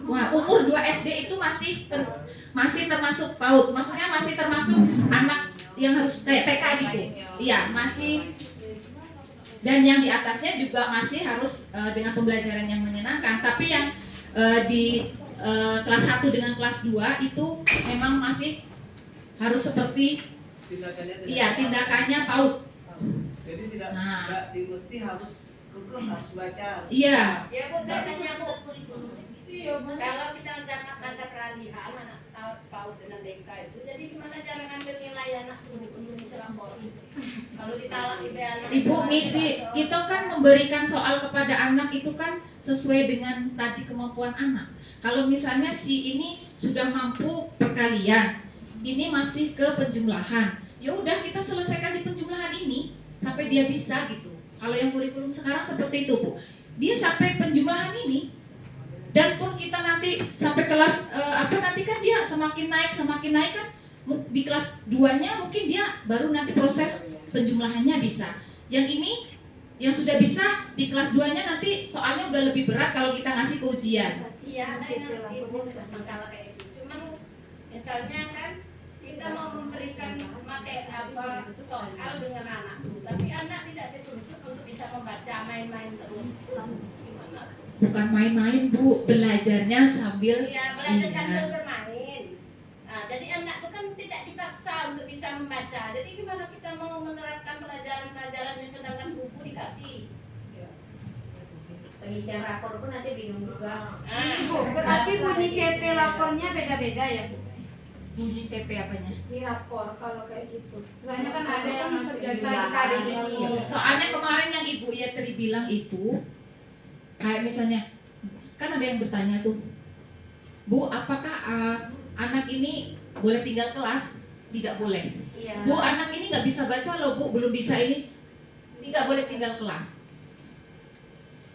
Wah, umur 2 SD itu masih termasuk PAUD. Maksudnya masih termasuk anak yang harus TK gitu. Iya, masih. Dan yang di atasnya juga masih harus dengan pembelajaran yang menyenangkan. Tapi yang di kelas 1 dengan kelas 2 itu memang masih harus seperti tindakannya PAUD. Jadi tidak mesti harus kekeh harus baca. Iya. Ya Bu, saya tanya Bu. Iya, Bu. Kalau kita jangan masa peralihan anak PAUD dengan TK itu, jadi gimana cara ngambil nilai anak Indonesia lapor? Kalau ditolak anak. Ibu misi kita kan memberikan soal kepada anak itu kan sesuai dengan tadi kemampuan anak. Kalau misalnya si ini sudah mampu perkalian, ini masih ke penjumlahan. Ya udah kita selesaikan di penjumlahan ini sampai dia bisa gitu. Kalau yang kurikulum sekarang seperti itu Bu, dia sampai penjumlahan ini. Dan pun kita nanti sampai kelas nanti kan dia semakin naik kan di kelas 2-nya mungkin dia baru nanti proses penjumlahannya bisa. Yang ini yang sudah bisa di kelas 2-nya nanti soalnya udah lebih berat kalau kita ngasih ke ujian. Iya, saya ngerti Bu masalah kayak gitu. Cuman misalnya kan kita mau memberikan materi soal dengan anak, tapi anak tidak dituntut untuk bisa membaca main-main terus. Gimana? Bukan main-main Bu, belajarnya sambil Iya, belajar sambil bermain. Nah, jadi anak itu kan tidak dipaksa untuk bisa membaca. Jadi gimana kita mau menerapkan pelajaran-pelajarannya sedangkan buku dikasih? Pengisian rapor pun nanti bingung juga. Ibu, berarti bunyi CP lapornya beda-beda ya Bu? Bunyi CP apanya? Di rapor kalau kayak gitu. Soalnya kan ada yang masih bisa Iya. dikali Soalnya kemarin yang Ibu Yatri bilang itu, kayak misalnya, kan ada yang bertanya tuh, Bu, apakah anak ini boleh tinggal kelas? Tidak boleh. Iya. Bu, anak ini nggak bisa baca loh, Bu, belum bisa ini, tidak boleh tinggal kelas.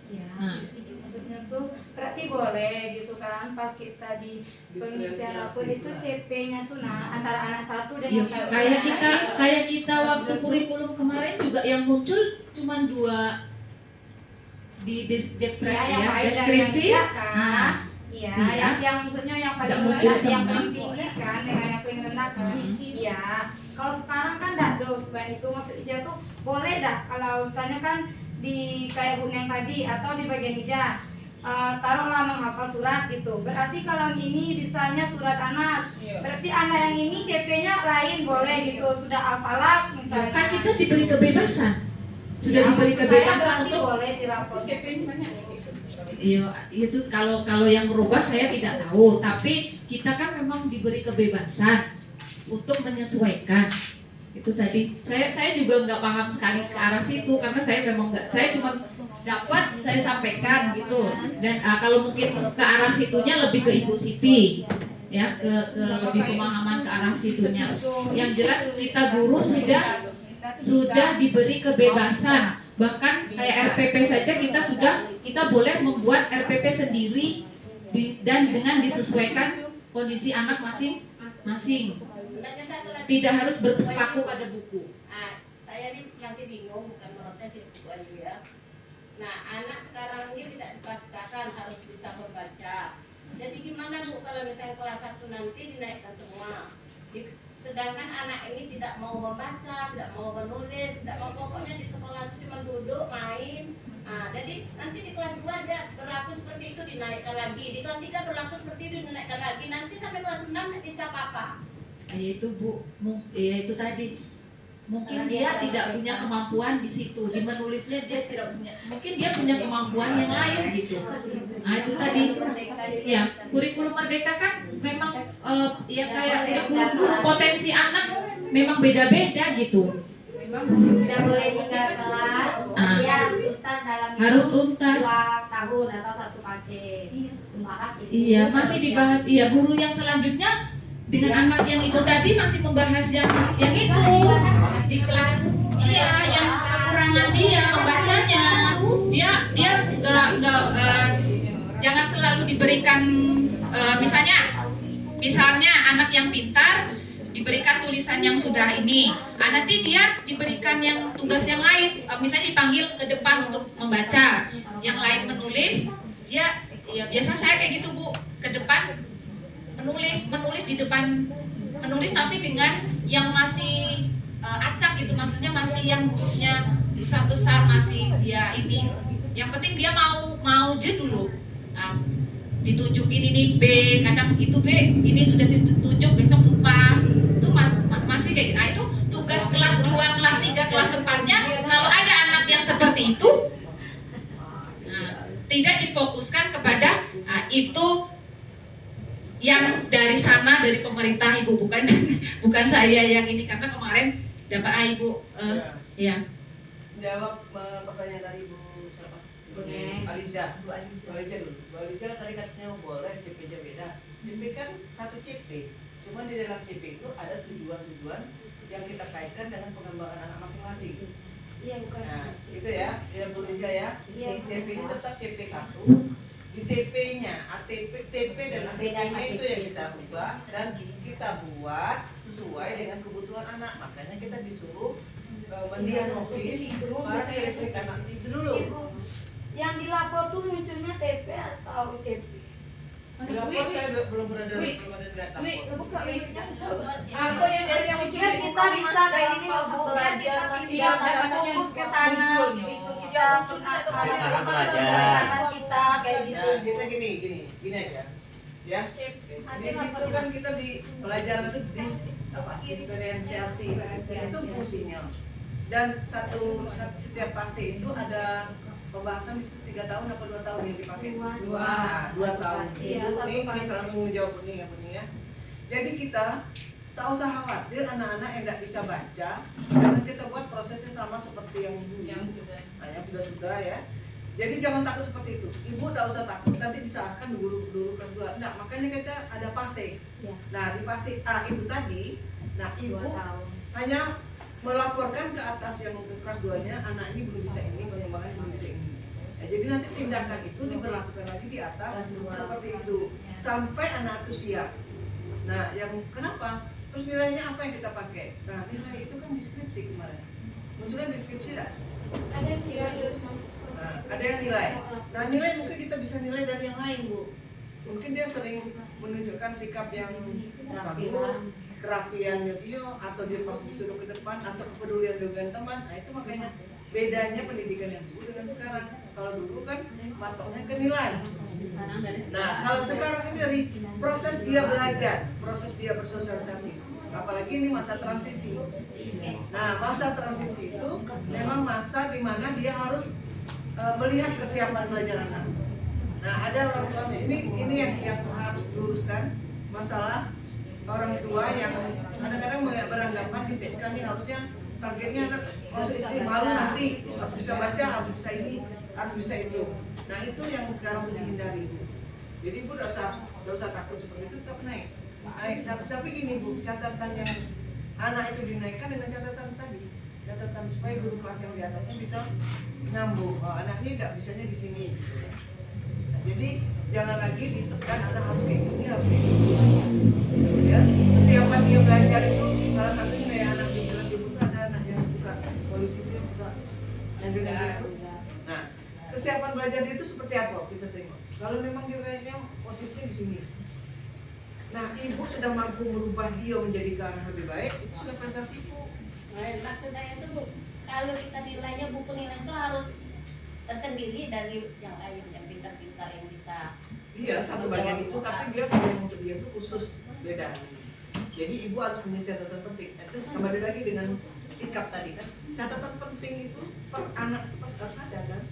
Iya. Nah. Maksudnya tuh berarti boleh gitu kan pas kita di pengisian rapor itu CP-nya tuh antara anak satu dan Ya, yang satu. kayak kita waktu kurikulum kemarin juga yang muncul cuma 2 di yang deskripsi. kan. Nah, Iya, Iya. yang maksudnya yang paling Nggak muncul rendah, yang sama. paling tinggi kan dengan yang paling rendah kan. Iya. Kalau sekarang kan enggak dos, itu maksudnya tuh boleh dah kalau misalnya kan di kayak Bu Neng tadi atau di bagian hija taruhlah menghafal surat gitu. Berarti kalau ini misalnya surat Anas, berarti anak yang ini CP-nya lain boleh gitu. Sudah al-falaq misalnya. kan kita diberi kebebasan. Sudah Ya, diberi maksud saya kebebasan berarti untuk boleh dirapor. Iya, itu kalau yang merubah saya tidak tahu, tapi kita kan memang diberi kebebasan untuk menyesuaikan. Itu tadi saya juga nggak paham sekali ke arah situ karena saya memang nggak, saya cuma dapat saya sampaikan gitu. Dan kalau mungkin ke arah situnya lebih ke Ibu Siti, ya ke lebih pemahaman ke arah situnya. Yang jelas kita guru sudah diberi kebebasan. Bahkan kayak RPP saja kita boleh membuat RPP sendiri dan dengan disesuaikan kondisi anak masing-masing. Tanya satu lagi. Tidak harus berpaku pada buku. Saya ini masih bingung, bukan protes ya Bu Ayu ya. Nah, anak sekarang ini tidak dipaksakan harus bisa membaca. Jadi gimana Bu kalau misalnya kelas 1 nanti dinaikkan semua? Sedangkan anak ini tidak mau membaca, tidak mau menulis, tidak mau, pokoknya di sekolah itu cuma duduk, main. Jadi nanti di kelas 2 dia berlaku seperti itu dinaikkan lagi, di kelas 3 berlaku seperti itu dinaikkan lagi, nanti sampai kelas 6 tidak bisa apa-apa. Ya itu Bu, ya itu tadi. Mungkin dia tidak punya kemampuan di situ, di menulisnya dia tidak punya. Mungkin dia punya kemampuan yang lain gitu. Nah itu tadi. Ya, kurikulum merdeka kan memang ya kayak kurikulum guru, potensi anak memang beda-beda gitu. Tidak boleh tinggal kelas. Dia harus tuntas dalam Harus itu tuntas. 2 tahun atau 1 fase. Membahas itu. Iya, masih dibahas. Iya, guru yang selanjutnya dengan anak yang itu tadi masih membahas yang itu di kelas. Iya, yang kekurangan dia membacanya. Dia nggak jangan selalu diberikan misalnya anak yang pintar diberikan tulisan yang sudah ini. Nanti dia diberikan yang tugas yang lain, misalnya dipanggil ke depan untuk membaca, yang lain menulis. Dia ya biasa saya kayak gitu Bu, ke depan menulis di depan, menulis tapi dengan yang masih acak gitu, maksudnya masih yang bukunya besar masih dia ini. Yang penting dia mau dulu. Ditunjukin ini B, kadang itu B, ini sudah ditunjuk besok lupa. Itu masih kayak gitu. Itu tugas kelas 2, kelas 3, kelas 4-nya kalau ada anak yang seperti itu tidak difokuskan kepada itu yang dari sana, dari pemerintah Ibu, bukan saya yang ini, karena kemarin dapat Ibu ya. Jawab pertanyaan dari Ibu siapa? Aliza. Bu Aliza dulu. Bu Aliza tadi katanya boleh CP-nya beda. CP kan satu CP. Cuma di dalam CP itu ada tujuan-tujuan yang kita kaitkan dengan pengembangan anak masing-masing. Iya, bukan. Nah, itu ya, Bu Aliza ya. Iya. CP ini tetap CP 1. Di TP-nya, TP dan ATP-nya itu yang kita ubah dan kita buat sesuai dengan kebutuhan anak. Makanya kita disuruh mendiagnosis karakteristik anak itu dulu. Ibu, yang dilapor tuh munculnya TP atau CP? Lapor saya belum ada lihat lapor. Aku yang dari yang Biar kita bisa kayak gini loh Bu, biar kita bisa fokus ke sana gitu, kita Semangat belajar. pelajaran kita kayak gitu. Nah, kita gini aja. Ya, di situ kan kita di pelajaran itu diferensiasi itu fungsinya. Dan setiap fase itu ada pembahasan 3 tahun atau 2 tahun yang dipakai. 2 tahun. Iya, satu Ini fase. langsung menjawab ini ya. Jadi kita tak usah khawatir anak-anak yang tidak bisa baca, karena kita buat prosesnya sama seperti yang dulu. Yang sudah ya. Jadi jangan takut seperti itu. Ibu tidak usah takut nanti disalahkan guru kelas 2. Nah, makanya kita ada fase. Nah, di fase A itu tadi, nah ibu hanya melaporkan ke atas yang ke kelas 2-nya, anak ini belum bisa ini, pengembangan belum bisa ini. Nah, jadi nanti tindakan itu diberlakukan lagi di atas seperti itu sampai anak itu siap. Nah, yang kenapa? Terus nilainya apa yang kita pakai? Nah, nilai itu kan deskripsi kemarin. Munculnya deskripsi tidak? Ada yang nilai. Nah, ada yang nilai. Nah, nilai mungkin kita bisa nilai dari yang lain, Bu. Mungkin dia sering menunjukkan sikap yang bagus, kerapiannya dia, atau dia pas disuruh ke depan, atau kepedulian dengan teman. Nah, itu makanya bedanya pendidikan yang dulu dengan sekarang. Kalau dulu kan matoknya ke nilai. Nah, kalau sekarang ini dari proses dia belajar, proses dia bersosialisasi. Apalagi ini masa transisi. Nah, masa transisi itu memang masa di mana dia harus melihat kesiapan belajar anak. Nah, ada orang tuanya. Ini yang harus diluruskan, masalah orang tua yang kadang-kadang beranggapan di TK ini harusnya targetnya anak harus malu nanti, harus bisa baca, harus bisa ini, harus bisa itu. Nah, itu yang sekarang dihindari, Bu. Jadi Ibu tidak usah takut seperti itu, tetap naik. Tapi gini, Bu, catatan yang anak itu dinaikkan dengan catatan tadi, catatan supaya guru kelas yang di atasnya bisa nyambung. Oh, anak ini tidak bisanya di sini. Nah, jadi jangan lagi ditekan anak harus kayak gini, harus kayak gini. Ya, kesiapan dia belajar itu salah satunya kayak anak di kelas Ibu itu ada anak yang buka polisi dia buka yang itu. Nah, kesiapan belajar dia itu seperti apa? Kita tengok. Kalau memang dia kayaknya posisinya di sini. Nah, ibu sudah mampu merubah dia menjadi ke arah lebih baik, itu sudah prestasi, Bu. Maksud saya itu, Bu, kalau kita nilainya, buku nilai itu harus tersendiri dari yang lain, yang pintar-pintar yang bisa. Iya, satu bagian itu, tapi dia yang untuk dia itu khusus beda. Jadi ibu harus punya catatan penting. Itu kembali lagi dengan sikap tadi kan. Catatan penting itu per anak itu pasti harus ada kan.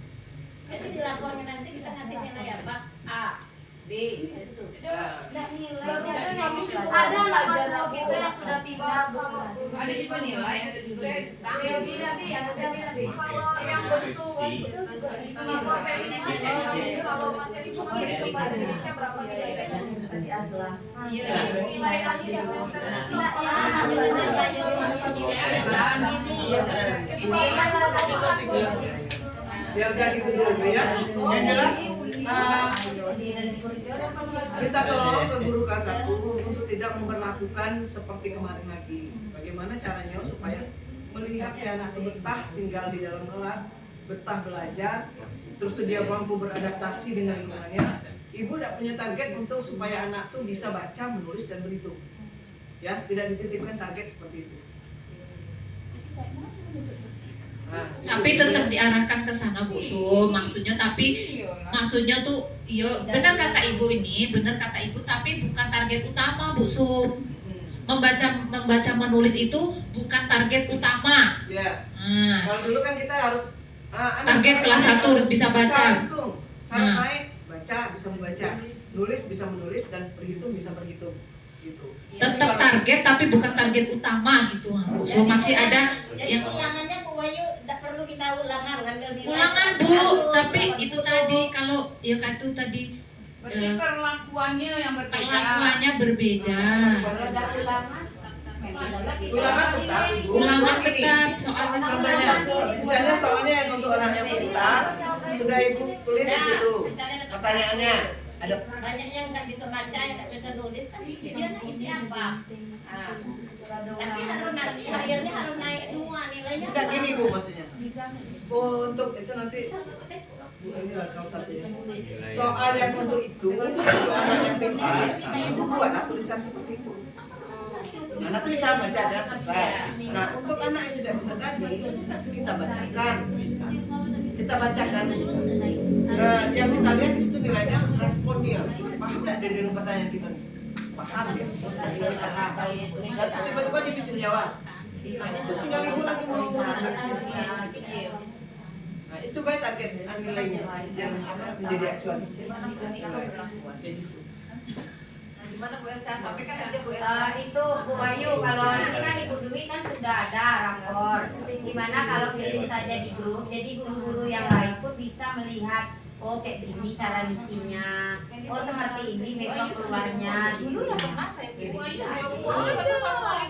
Jadi di lapornya nanti kita ngasih nilai apa? A, B, itu. Nggak nilai, Ada anak kelas 2 gitu yang sudah pindah. Ada juga nilai, ada juga Kalau yang bentuk lapor PID, kalau materi cuma bentuk bahasa Indonesia berapa nilai? Nilai kali ya. Biar udah gitu dulu ya. Yang jelas kita tolong ke guru kelas 1 untuk tidak memperlakukan seperti kemarin lagi. Bagaimana caranya supaya melihat si anak itu betah tinggal di dalam kelas, betah belajar, terus dia mampu beradaptasi dengan lingkungannya. Ibu tidak punya target untuk supaya anak tuh bisa baca, menulis dan berhitung. Ya, tidak dititipkan target seperti itu. Nah, tapi tetap diarahkan ke sana, Bu Su. Maksudnya tuh benar kata ibu ini, tapi bukan target utama, Bu Su. Membaca menulis itu bukan target utama. Ya. Nah, Kalau dulu kan kita harus target kelas 1 harus bisa baca. Syarat naik, baca, bisa membaca, nulis bisa menulis dan berhitung bisa berhitung. Gitu. Tetap target tapi bukan target utama gitu, Bu Su. Masih ada Jadi yang ulangannya Bu Wayu tidak perlu kita ulangan, ngambil nilai. ulangan, Bu, tapi itu tadi kalau ya itu tadi perlakuannya yang berbeda. perlakuannya berbeda. Ada ulangan. Ulangan tetap, Bu. Ulangan Cuma gini, tetap soalnya contohnya, misalnya soalnya yang untuk anak yang pintar sudah ibu tulis di situ. Pertanyaannya ada banyak yang nggak bisa baca, yang nggak bisa nulis, kan dia isi apa? Nah, tapi harus nanti akhirnya harus naik semua nilainya. enggak gini, Bu, maksudnya. Untuk itu nanti Bu, ini lah kalau satu ya. Soal yang untuk itu, untuk anak yang pintar, ibu buatlah tulisan seperti itu. Anak itu bisa baca dan selesai. Nah, untuk anak yang tidak bisa tadi, kita bacakan. Kita bacakan. Yang kita lihat di situ nilainya respon dia, paham nggak dia dengan pertanyaan kita nih? Paham ya? Dan tiba-tiba dia bisa jawab. Nah itu tinggal ibu lagi mau nah itu baik target nilainya yang menjadi acuan. Gimana Bu Elsa, sampaikan aja Bu Elsa. Itu Bu Bayu, kalau ini kan Ibu Dwi kan sudah ada rapor. Gimana kalau kirim saja di grup, jadi guru-guru yang lain pun bisa melihat, oh kayak ini cara ngisinya, oh seperti ini besok keluarnya. Dulu udah pernah saya kirim.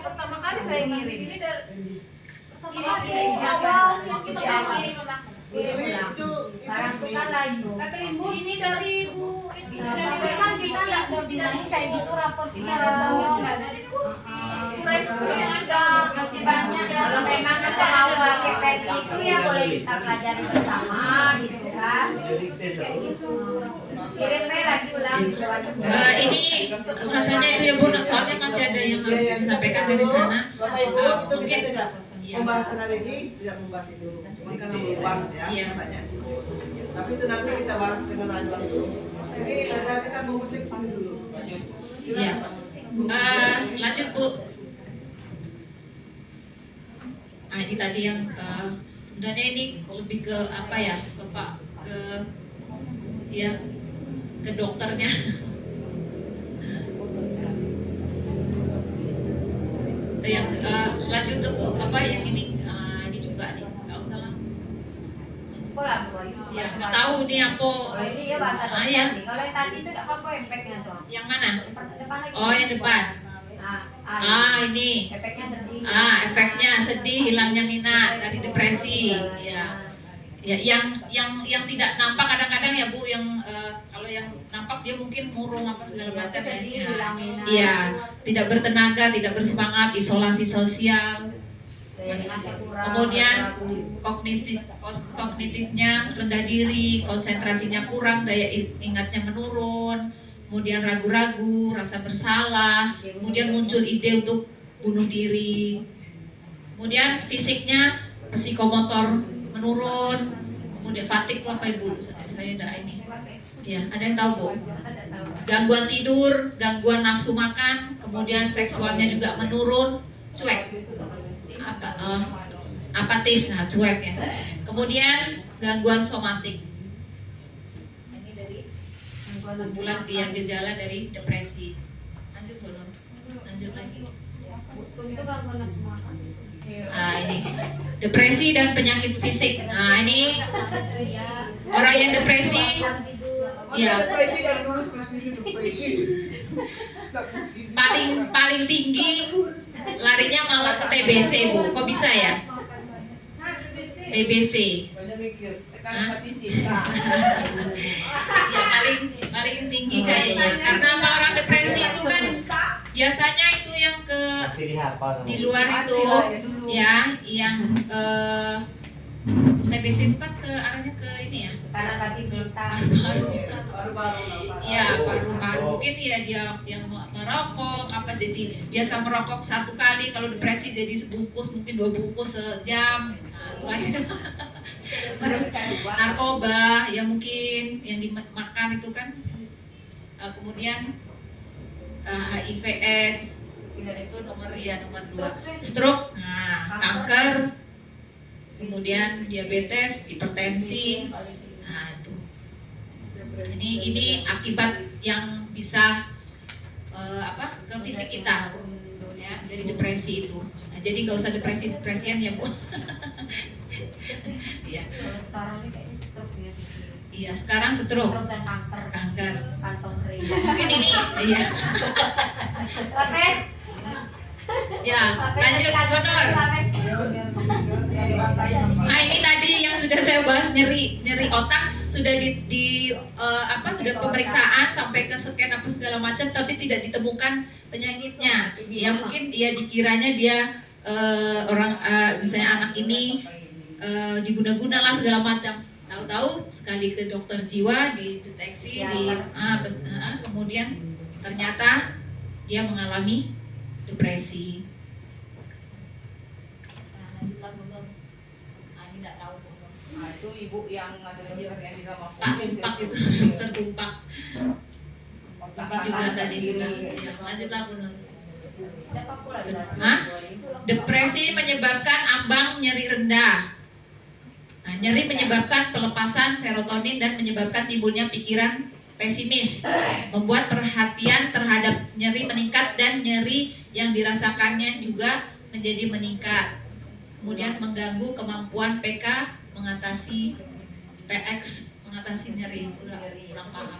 Pertama kali saya ngirim. Ini kirim awal yang kita kirim ulang. Barang itu kan lah itu. Kata Ibu ini dari Bu. Tapi kan kita nggak mau bilangin kayak gitu rapor kita rasanya nggak dari kursi. yang ada. Masih banyak kalau memang kita mau pakai versi itu ya boleh kita pelajari bersama gitu kan. Kayak gitu. Kirim lagi ulang. Ini rasanya itu ya Bu, soalnya masih ada yang harus disampaikan dari sana. Bapak Ibu itu Mungkin kita tidak pembahasan hari ini tidak membahas itu dulu. Cuma karena membahas ya Iya. pertanyaan. Tapi itu nanti kita bahas dengan lain waktu. Ini karena kita mau ke sini dulu. Iya. Lanjut Bu. Ini tadi yang sebenarnya ini lebih ke apa ya, Bapak ke ya ke dokternya. Yang lanjut tuh Bu, apa yang ini juga nih, nggak usah lah. Pola Bu Bayu. Ya nggak tahu nih apa. Kalau ini ya bahasa Ah, iya. dokter nih. Kalau yang tadi itu apa efeknya tuh? Yang mana? Depan lagi. Oh yang depan. Ini. Efeknya sedih. Efeknya sedih, hilangnya minat dari depresi. Ya, yang tidak nampak kadang-kadang ya Bu, yang kalau yang nampak dia mungkin murung apa segala macam ya. Sedih, hilang minat. Iya, tidak bertenaga, tidak bersemangat, isolasi sosial. Kemudian kognitifnya rendah diri, konsentrasinya kurang, daya ingatnya menurun, kemudian ragu-ragu, rasa bersalah, kemudian muncul ide untuk bunuh diri. Kemudian fisiknya psikomotor menurun, kemudian fatigue itu apa Ibu? Saya enggak ini. Ya, ada yang tahu Bu? Gangguan tidur, gangguan nafsu makan, kemudian seksualnya juga menurun, cuek. Apatis, nah cuek ya. Kemudian gangguan somatik. Ini dari sebulan dia gejala dari depresi. Lanjut Bu Nur. Lanjut lagi. Itu gangguan nafsu makan. Ini depresi dan penyakit fisik. Nah ini orang yang depresi, ya Depresi dari dulu sendiri depresi. paling tinggi larinya malah ke TBC Bu. Kok bisa ya? TBC. Banyak mikir. Tekanan hati cinta. Ya paling tinggi kayaknya. Karena apa, orang depresi itu kan biasanya itu yang ke di luar itu ya, yang TBC itu kan ke arahnya ke ini ya. Tekanan hati cinta. Ya paru-paru, mungkin ya dia yang merokok apa, jadi biasa merokok satu kali, kalau depresi jadi sebungkus mungkin 2 bungkus sejam. Nah, itu aja. Terus narkoba ya mungkin yang dimakan itu kan. Kemudian HIV AIDS itu nomor 2. Stroke, nah kanker, kemudian diabetes, hipertensi. Nah itu. Ini akibat yang bisa ke fisik kita ya, dari depresi itu. Nah, jadi nggak usah depresian ya Bu. Ya. Kalau sekarang ini kayaknya stroke ya. Iya sekarang stroke Stroke dan kanker. Kantong kering. Mungkin ini ya. Oke. Ya lanjut Bu Nur. Nah ini tadi yang sudah saya bahas, nyeri otak, sudah sudah pemeriksaan sampai ke scan apa segala macam, tapi tidak ditemukan penyakitnya. Ya mungkin dia dikiranya dia misalnya anak ini diguna-guna lah segala macam. Tahu-tahu sekali ke dokter jiwa dideteksi, kemudian ternyata dia mengalami depresi. Lanjutlah Bu Nur. Ini nggak tahu Bu Nur. Nah, itu ibu yang ada dokter yang di dalam Pak Tumpak itu, dokter Tumpak. Ini juga tadi sudah. Ya, lanjutlah Bu Nur. Siapa pula Hah? Depresi menyebabkan ambang nyeri rendah. Nah, nyeri menyebabkan pelepasan serotonin dan menyebabkan timbulnya pikiran pesimis, membuat perhatian terhadap nyeri meningkat dan nyeri yang dirasakannya juga menjadi meningkat. Kemudian mengganggu kemampuan PK mengatasi PX mengatasi nyeri. Udah kurang paham.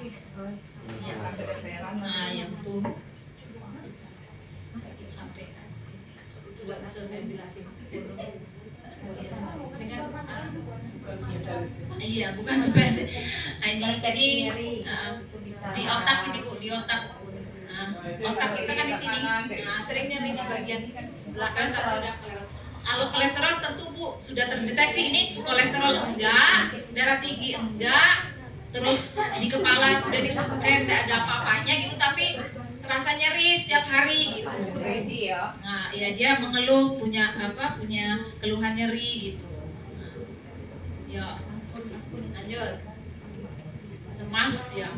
Ya. Nah, yang itu HPS itu udah bisa saya jelasin. Bukan spesialis. Iya, bukan spesies. Ini di otak ini Bu, di otak. Otak kita kan di sini. Nah, sering nyeri di bagian belakang tapi udah kelewat. Kalau kolesterol tentu Bu sudah terdeteksi ini kolesterol enggak, darah tinggi enggak, terus di kepala sudah di-scan enggak ada apa-apanya gitu tapi terasa nyeri setiap hari gitu. Depresi ya. Nah, ya dia mengeluh punya keluhan nyeri gitu. Ya, lanjut. Cemas ya.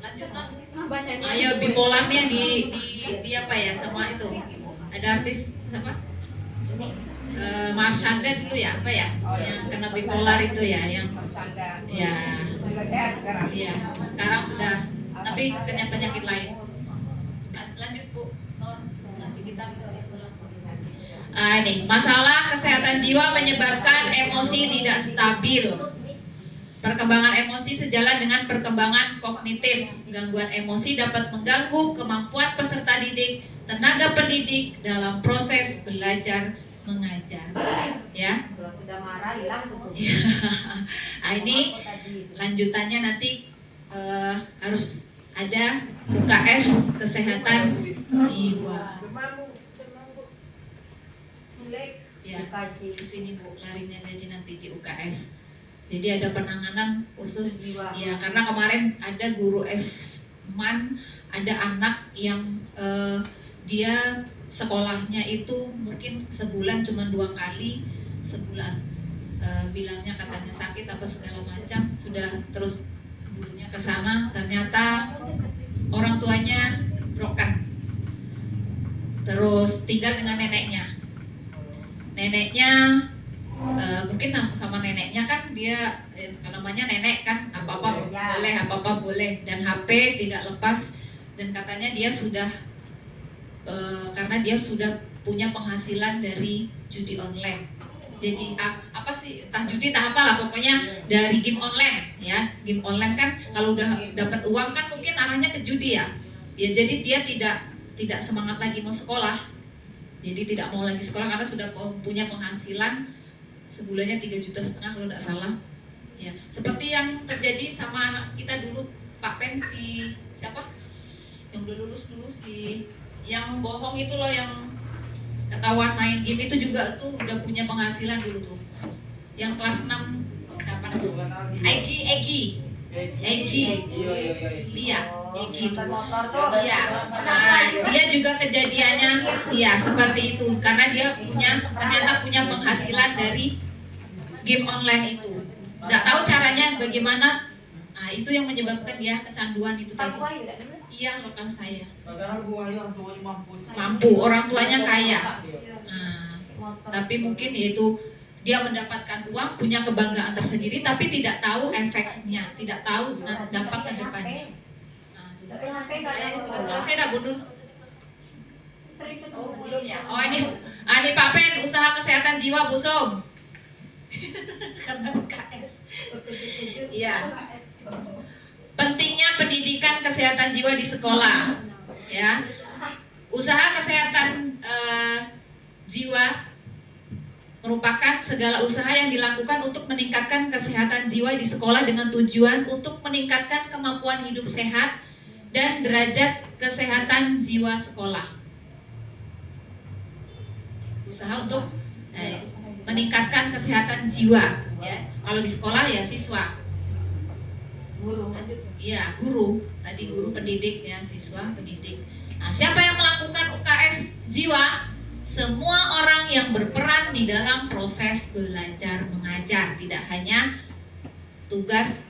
Lanjut lah. Ayo bipolarnya di apa ya sama itu. Ada artis apa? Marshanda dulu ya apa ya? Yang kena bipolar itu ya, yang Sanda. ya. Sudah sehat sekarang. Iya, sekarang sudah tapi kena penyakit lain. Lanjut Bu Nur, nanti kita ke itu langsung. Ini masalah kesehatan jiwa menyebabkan emosi tidak stabil. Perkembangan emosi sejalan dengan perkembangan kognitif. Gangguan emosi dapat mengganggu kemampuan peserta didik, tenaga pendidik dalam proses belajar mengajar. Ya. Kalau sudah marah hilang tuh. Nah, ini lanjutannya nanti harus ada UKS kesehatan jiwa. Ya, ke sini Bu, larinya jadi nanti di UKS. Jadi ada penanganan khusus Jiwa. ya, karena kemarin ada guru S-Man, ada anak yang dia sekolahnya itu mungkin sebulan cuma 2 kali, sebulan bilangnya katanya sakit apa segala macam, sudah terus gurunya ke sana, ternyata orang tuanya broken, terus tinggal dengan neneknya mungkin sama neneknya kan dia namanya nenek kan apa-apa boleh dan HP tidak lepas, dan katanya dia sudah karena dia sudah punya penghasilan dari judi online. Jadi apa sih, entah judi entah apalah, pokoknya dari game online ya. Game online kan kalau udah dapat uang kan mungkin arahnya ke judi ya. Ya jadi dia tidak semangat lagi mau sekolah. Jadi tidak mau lagi sekolah karena sudah punya penghasilan sebulannya 3,5 juta kalau tidak salah. Ya, seperti yang terjadi sama anak kita dulu, Pak Pen siapa? Yang udah lulus dulu yang bohong itu loh, yang ketahuan main game itu juga tuh udah punya penghasilan dulu tuh. Yang kelas 6 siapa? Egi. Iya, Egi itu. Motor tuh. Iya. Nah, dia juga kejadiannya iya seperti itu karena dia ternyata punya penghasilan dari game online itu. Nggak tahu caranya bagaimana. Nah, itu yang menyebabkan dia kecanduan itu tadi. Iya, lokal saya. Padahal Bu Wahyu orang tuanya Mampu, orang tuanya kaya. Nah, tapi mungkin yaitu dia mendapatkan uang, punya kebanggaan tersendiri, tapi tidak tahu efeknya, tidak tahu dampak ke depannya. Nah, sudah selesai dah Bu Nur? Belum ya? Oh ini Pak Pen, usaha kesehatan jiwa Bu Som. Karena UKS. Iya. Pentingnya pendidikan kesehatan jiwa di sekolah, ya. Usaha kesehatan jiwa merupakan segala usaha yang dilakukan untuk meningkatkan kesehatan jiwa di sekolah dengan tujuan untuk meningkatkan kemampuan hidup sehat dan derajat kesehatan jiwa sekolah. Usaha untuk meningkatkan kesehatan jiwa, ya. Kalau di sekolah ya siswa. Guru. Iya, guru. Tadi guru pendidik ya, siswa pendidik. Nah, siapa yang melakukan UKS jiwa? Semua orang yang berperan di dalam proses belajar mengajar, tidak hanya tugas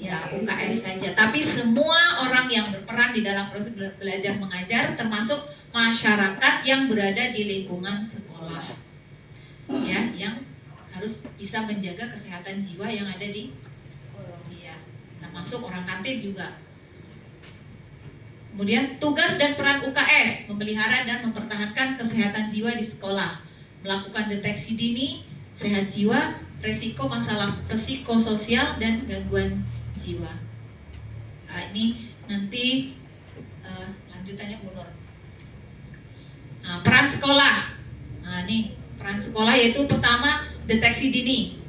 ya UKS saja, tapi semua orang yang berperan di dalam proses belajar mengajar, termasuk masyarakat yang berada di lingkungan sekolah, ya, yang harus bisa menjaga kesehatan jiwa yang ada di dia, termasuk orang kantin juga. Kemudian tugas dan peran UKS memelihara dan mempertahankan kesehatan jiwa di sekolah, melakukan deteksi dini sehat jiwa, resiko masalah psikososial dan gangguan jiwa. Nah, ini nanti lanjutannya Bu Nur. Nah, peran sekolah. Nah, ini peran sekolah yaitu pertama deteksi dini.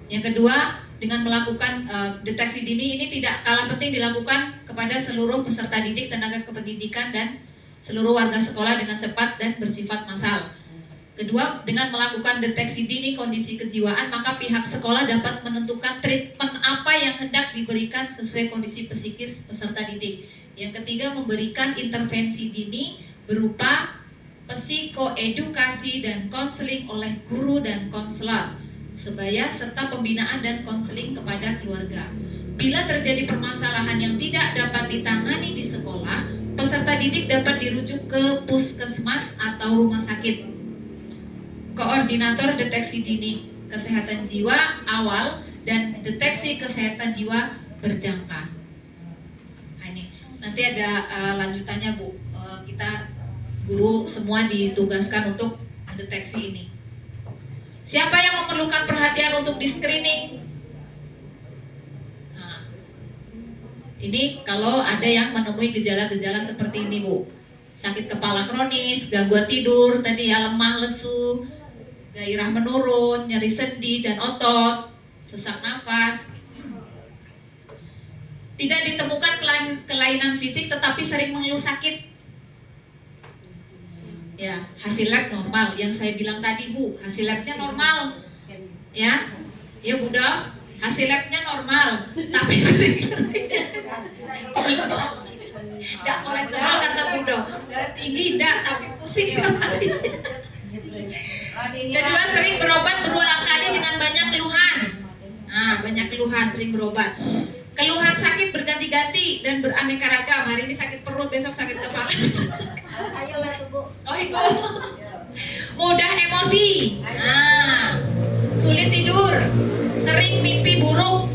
Yang kedua, dengan melakukan deteksi dini ini tidak kalah penting dilakukan kepada seluruh peserta didik, tenaga kependidikan, dan seluruh warga sekolah dengan cepat dan bersifat massal. Kedua, dengan melakukan deteksi dini kondisi kejiwaan, maka pihak sekolah dapat menentukan treatment apa yang hendak diberikan sesuai kondisi psikis peserta didik. Yang ketiga, memberikan intervensi dini berupa psikoedukasi dan konseling oleh guru dan konselor sebaya serta pembinaan dan konseling kepada keluarga. Bila terjadi permasalahan yang tidak dapat ditangani di sekolah, peserta didik dapat dirujuk ke puskesmas atau rumah sakit. Koordinator deteksi dini kesehatan jiwa awal dan deteksi kesehatan jiwa berjangka. Nah, ini nanti ada lanjutannya Bu. Kita guru semua ditugaskan untuk mendeteksi ini. Siapa yang memerlukan perhatian untuk di screening? Nah, ini kalau ada yang menemui gejala-gejala seperti ini Bu, sakit kepala kronis, gangguan tidur, tadi ya lemah lesu, gairah menurun, nyeri sendi dan otot, sesak nafas. Tidak ditemukan kelainan fisik tetapi sering mengeluh sakit. Ya, hasil lab normal. Yang saya bilang tadi Bu, hasil labnya normal. Ya Bu Do, hasil labnya normal. Tapi tidak kolesterol kata Bu Do, tinggi tidak, tapi pusing. Kedua, sering berobat berulang kali dengan banyak keluhan. Nah, banyak keluhan, sering berobat. Keluhan sakit berganti-ganti dan beraneka ragam. Hari ini sakit perut, besok sakit kepala. Oh, Ibu. Mudah emosi. Nah, sulit tidur, sering mimpi buruk.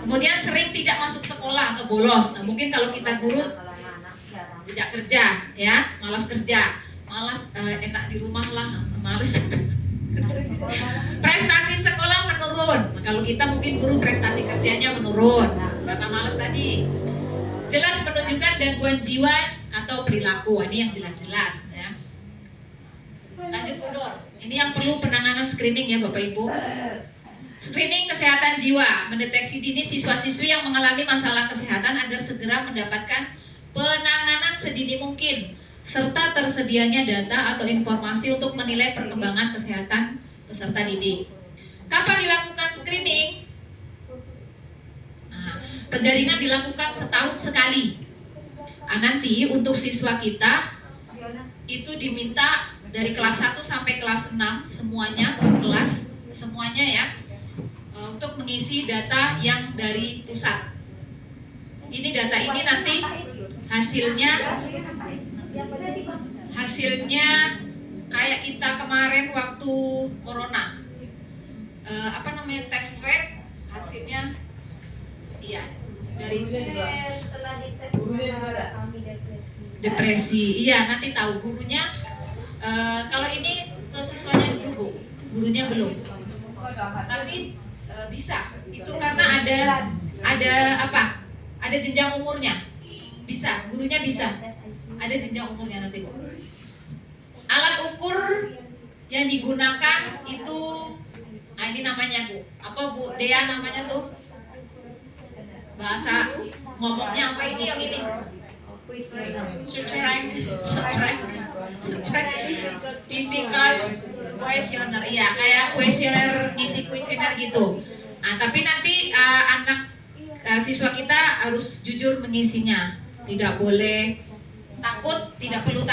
Kemudian sering tidak masuk sekolah atau bolos. Nah, mungkin kalau kita guru tidak kerja, ya, malas kerja. Malas enak di rumah lah, malas. Prestasi sekolah menurun. Nah, kalau kita mungkin guru prestasi kerjanya menurun karena malas tadi. Jelas menunjukkan gangguan jiwa atau perilaku. Ini yang jelas-jelas ya. Lanjut Bu Nur. Ini yang perlu penanganan screening ya Bapak Ibu. Screening kesehatan jiwa, mendeteksi dini siswa-siswi yang mengalami masalah kesehatan agar segera mendapatkan penanganan sedini mungkin, serta tersedianya data atau informasi untuk menilai perkembangan kesehatan peserta didik. Kapan dilakukan screening? Nah, penjaringan dilakukan setahun sekali. Nanti untuk siswa kita itu diminta dari kelas 1 sampai kelas 6 semuanya per kelas, semuanya ya, untuk mengisi data yang dari pusat. Ini data ini nanti hasilnya kayak kita kemarin waktu corona, tes swab, hasilnya iya dari Setelah dites kami depresi. Iya, nanti tahu gurunya. Kalau ini ke siswanya dulu Bu, gurunya belum. Tapi bisa. Itu karena ada jenjang umurnya. Bisa, gurunya bisa. Ada jenjang umurnya nanti Bu. Alat ukur yang digunakan itu, ini namanya Bu. Apa Bu Dea namanya tuh? Bahasa ngomongnya apa ini yang ini? Strength difficult questionnaire. Iya, kayak kuesioner, ngisi kuesioner gitu. Nah, tapi nanti siswa kita harus jujur mengisinya. Tidak boleh takut, tidak perlu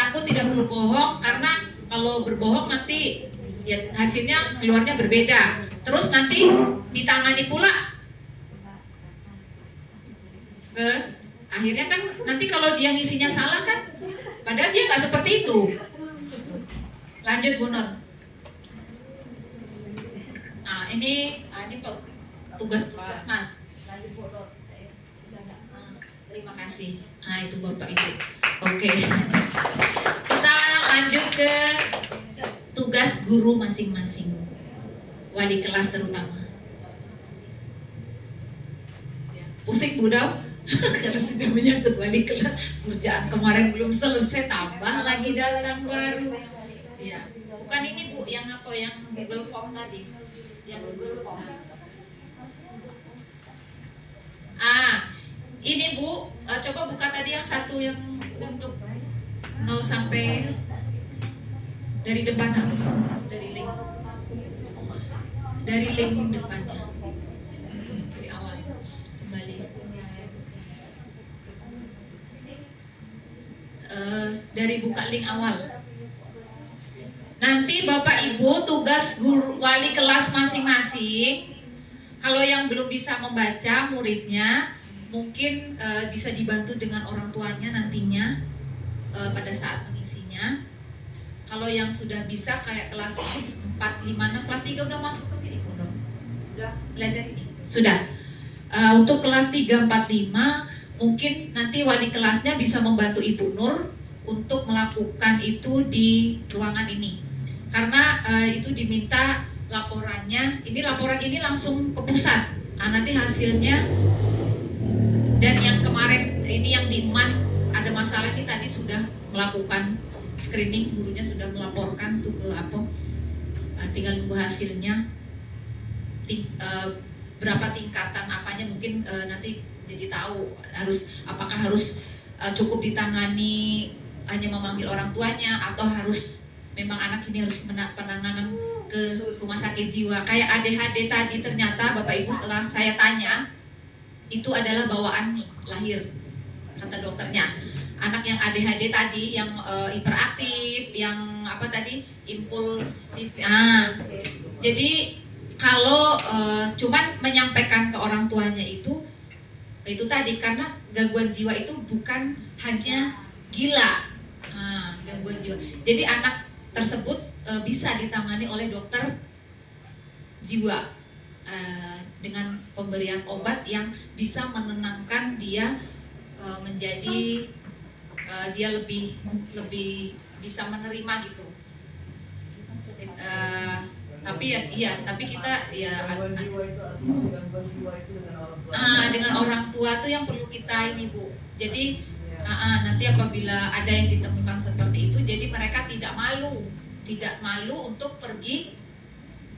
bohong, karena kalau berbohong nanti ya hasilnya keluarnya berbeda. Terus nanti ditangani pula akhirnya kan nanti kalau dia ngisinya salah kan, padahal dia nggak seperti itu. Lanjut Bu Nur. Ini tugas Mas. Lanjut Bu Nur. Terima kasih. Itu Bapak Ibu. Oke. Kita lanjut ke tugas guru masing-masing. Wali kelas terutama. Pusing Bu Daw? Karena sudah menyangkut wali kelas, kerjaan kemarin belum selesai, tambah lagi datang baru. Ya, bukan ini Bu, yang apa, yang Google Form tadi, yang Google Form. Ini Bu, coba buka tadi yang satu yang untuk 0 sampai dari depan Bu, dari link depannya, dari awal kembali. Dari buka link awal. Nanti Bapak Ibu tugas guru wali kelas masing-masing. Kalau yang belum bisa membaca muridnya, mungkin bisa dibantu dengan orang tuanya nantinya pada saat mengisinya. Kalau yang sudah bisa kayak kelas 4, 5, 6, kelas 3 udah masuk ke sini belum? Udah belajar ini? Sudah. Untuk kelas 3, 4, 5 mungkin nanti wali kelasnya bisa membantu Ibu Nur untuk melakukan itu di ruangan ini. Karena itu diminta laporannya, laporan ini langsung ke pusat. Nanti hasilnya, dan yang kemarin ini yang di MAN ada masalah ini tadi sudah melakukan screening, gurunya sudah melaporkan tuh ke tinggal nunggu hasilnya. Berapa tingkatan apanya mungkin nanti jadi tahu apakah harus cukup ditangani hanya memanggil orang tuanya atau harus memang anak ini harus penanganan ke rumah sakit jiwa. Kayak ADHD tadi ternyata Bapak Ibu setelah saya tanya itu adalah bawaan lahir kata dokternya. Anak yang ADHD tadi yang hiperaktif, yang impulsif. Jadi kalau cuman menyampaikan ke orang tuanya itu tadi, karena gangguan jiwa itu bukan hanya gila, gangguan jiwa. Jadi anak tersebut bisa ditangani oleh dokter jiwa dengan pemberian obat yang bisa menenangkan dia, menjadi dia lebih bisa menerima gitu. Tapi kita gangguan jiwa itu asumsi gangguan jiwa itu dengan orang tua. Dengan orang tua tuh yang perlu kita ini Bu. Jadi nanti apabila ada yang ditemukan seperti itu, jadi mereka tidak malu untuk pergi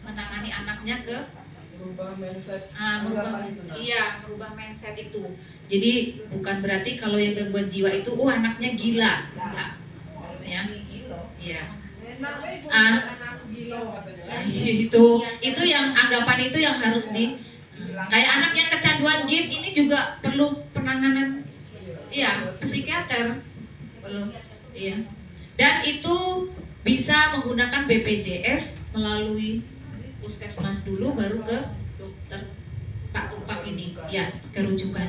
menangani anaknya ke Merubah mindset. Merubah mindset itu. Jadi bukan berarti kalau yang gangguan jiwa itu anaknya gila, enggak. Ya. Iya. Itu yang anggapan itu yang harus kayak anak yang kecanduan game ini juga perlu penanganan psikiater perlu. Dan itu bisa menggunakan BPJS melalui puskesmas dulu baru ke dokter Pak Tupak ini ke rujukan.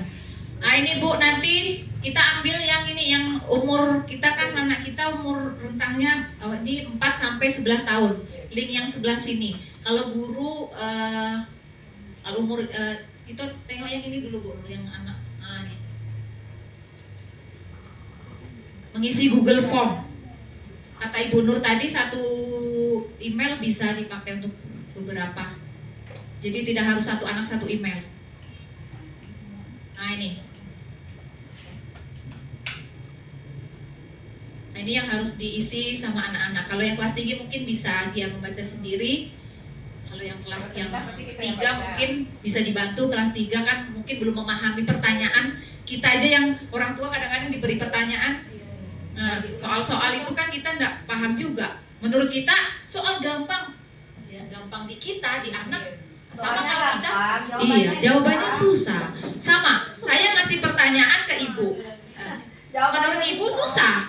Ini Bu, nanti kita ambil yang ini, yang umur kita kan anak kita umur rentangnya ini 4 sampai 11 tahun. Link yang sebelah sini. Kalau guru kalau umur kita tengok yang ini dulu Bu, yang anak ini. Mengisi Google Form. Kata Ibu Nur tadi satu email bisa dipakai untuk beberapa. Jadi tidak harus satu anak satu email. Ini yang harus diisi sama anak-anak. Kalau yang kelas 3 mungkin bisa dia membaca sendiri. Kalau yang kelas yang 3 mungkin bisa dibantu. Kelas 3 kan mungkin belum memahami pertanyaan. Kita aja yang orang tua kadang-kadang diberi pertanyaan. Soal-soal itu kan kita enggak paham juga. Menurut kita soal gampang. Gampang di kita, di anak. Sama kalau kita, jawabannya susah. Sama, saya ngasih pertanyaan ke ibu. Menurut ibu susah,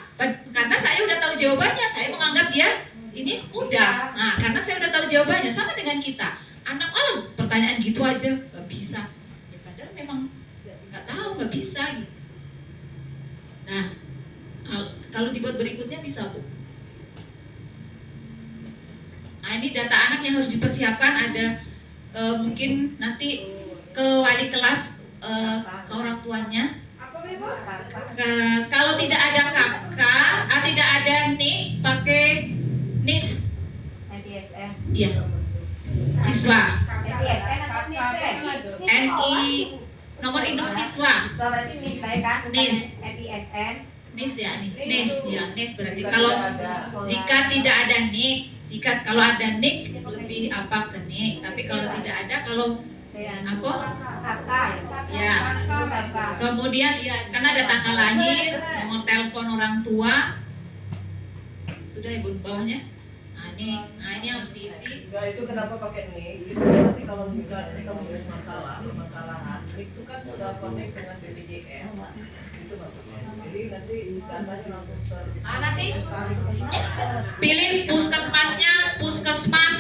karena saya udah tahu jawabannya. Saya menganggap dia ini mudah. Karena saya udah tahu jawabannya. Sama dengan kita. Anak gitu aja nggak bisa. Ya padahal memang nggak tahu, nggak bisa gitu. Nah, kalau dibuat berikutnya bisa Bu. Nah, ini data anak yang harus dipersiapkan, ada mungkin nanti ke wali kelas, ke orang tuanya. Kalau tidak ada kakak, tidak ada nik, pakai NIS. NISN. Iya. Siswa. NISN atau NISN? NI, nomor induk siswa. Siswa berarti NIS baik kan? NIS. NISN. NIS ya, NIS ya, NIS berarti. Kalau jika tidak ada nik, kalau ada nik lebih apa ke nik, tapi kalau tidak ada, kalau apa? Kakak. Ya. Kemudian ya, karena ada tanggal lahir, nomor telepon orang tua. Sudah Ibu bawahnya. Nah ini harus diisi. Nah itu kenapa pakai nik? Itu nanti kalau juga nanti kamu punya permasalahan, nik itu kan sudah connect dengan BPJS. Itu maksudnya. Jadi nanti datanya langsung Nanti pilih puskesmasnya, puskesmas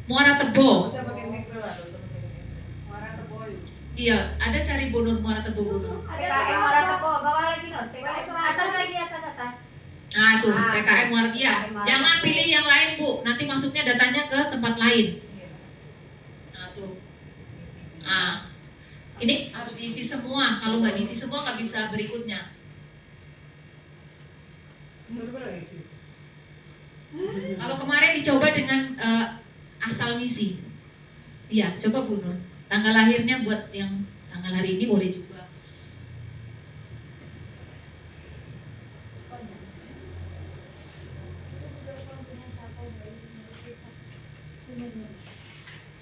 Muara Tebo. Bisa pakai nik atau seperti ini. Iya, ada cari Bunur Muara Tebo Bunur. PKM Muara Tebo, bawah lagi Not. PKM atas lagi, atas. Nah tuh PKM Muara, iya. Jangan pilih yang lain Bu, nanti masuknya datanya ke tempat lain. Nah tuh. Nah, ini harus diisi semua. Kalau nggak diisi semua nggak bisa berikutnya. Kalau kemarin dicoba dengan asal misi. Iya, coba Bu Nur. Tanggal lahirnya buat yang tanggal hari ini boleh juga.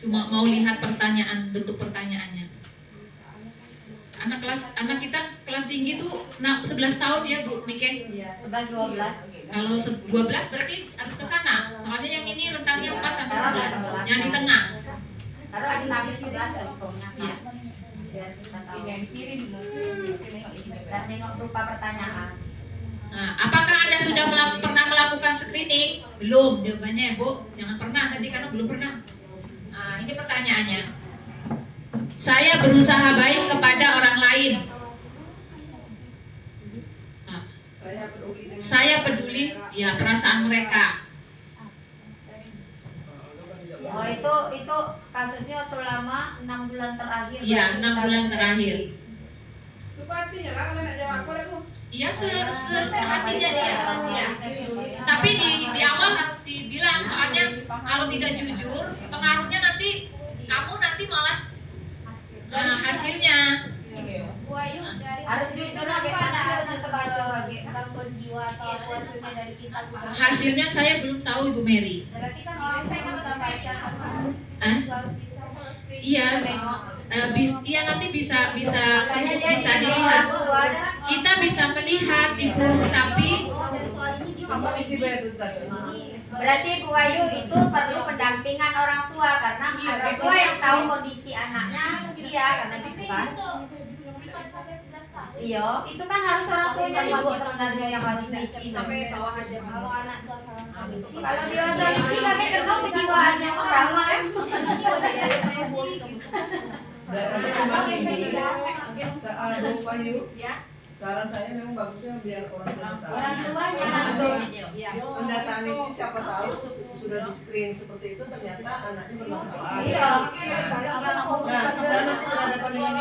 Cuma mau lihat pertanyaan, bentuk pertanyaannya. Anak kita kelas tinggi tuh 11 tahun ya Bu Mike. 11 12. Kalau 12 berarti harus ke sana. Soalnya yang ini rentangnya 4 sampai 11. Yang di tengah. Taruh ada tabel 11 contohnya. Iya. Biar kita tahu. Yang kirim Dan nengok berupa pertanyaan. Nah, apakah Anda sudah pernah melakukan screening? Belum, jawabannya Bu. Jangan pernah nanti karena belum pernah. Nah, ini pertanyaannya. Saya berusaha baik kepada orang lain. Nah, saya peduli ya perasaan mereka. Oh itu kasusnya selama 6 bulan terakhir. Iya, 6 bulan terakhir. Suka hatinya lah kalau nak jawab aku. Iya, sehatinya dia. Iya. Tapi di awal harus dibilang, soalnya kalau tidak jujur, pengaruhnya nanti kamu nanti malah hasilnya. Bu Ayu dari Harus jujur lah kita harus terbaca gangguan jiwa atau apa hasilnya dari kita Bu? Hasilnya saya belum tahu Ibu Mary. Berarti kan orang saya bisa baca sama Ah? harus bisa Iya, iya nanti bisa dilihat. Kita bisa melihat Ibu, tapi dari soal ini dia Sama isi bayar tuntas. Berarti Bu Ayu itu perlu pendampingan orang tua karena orang tua yang tahu kondisi anaknya dia karena gitu kan. Iya, itu kan harus orang tuanya Ibu sebenarnya yang harus diisi sampai bawah aja. kalau anak tua salah Kalau dia isi kami kenal kejiwaannya orang mah dia udah jadi depresi gitu. Dan tapi memang ini saat Bu Wahyu, Ya. saran saya memang bagusnya biar orang tua tahu. orang tuanya langsung. Pendataan itu siapa tahu sudah di screen seperti itu ternyata anaknya bermasalah. Iya. Nah, sudah nanti berhadapan dengan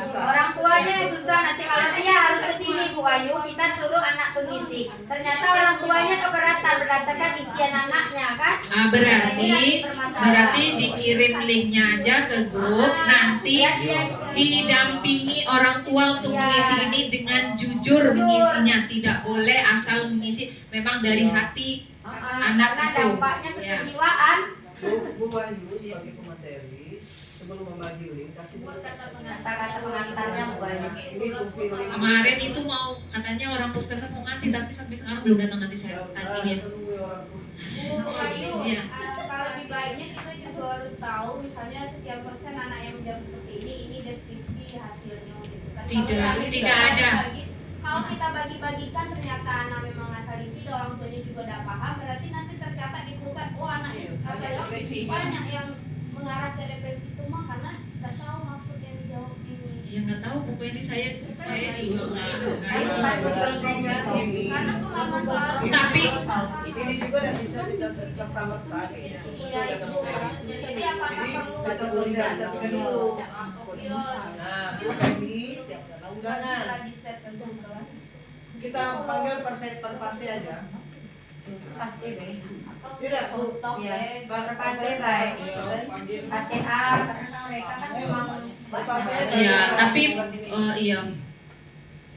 susah. Orang tuanya yang susah nanti kalau dia harus ke sini Bu Ayu kita suruh anak tuh ngisi. Ternyata orang tuanya keberatan berdasarkan isian anaknya kan. berarti dikirim linknya aja ke grup, nanti didampingi orang tua untuk mengisi ini dengan jujur mengisinya, tidak boleh asal mengisi, memang dari hati anak karena itu. dampaknya ke Ya. kejiwaan. Bu Wahyu sebagai pemateri sebelum membagi link kasih dulu Kata-kata pengantarnya Bu Ayu. ini fungsi link. Kemarin itu mau katanya orang puskesmas mau ngasih, tapi sampai sekarang belum datang, nanti saya tagih ya. Bu Ayu, Iya. kalau lebih baiknya kita juga harus tahu misalnya sekian persen anak yang menjawab seperti ini deskripsi hasilnya gitu kan. Tidak ada. Kalau kita bagi-bagikan ternyata anak memang asal isi dan orang tuanya juga udah paham, berarti nanti tercatat di pusat, oh anak ini banyak yang mengarah ke depresi semua karena nggak tahu maksud yang dijawab ini. Ya nggak tahu buku ini saya juga nggak Ini Karena pemahaman soal Tapi ini juga tidak bisa kita serta merta gitu. iya itu. Jadi apakah Jadi perlu kita sosialisasikan dulu. Iya. Nah, ini siapkan undangan. Lagi set ke Google kelas. Kita panggil per fase aja. Pasti deh. Atau Tidak, Bu. contoh Iya. deh. Pasti baik. Panggil. Pasti A karena mereka kan memang banyak. ya tapi iya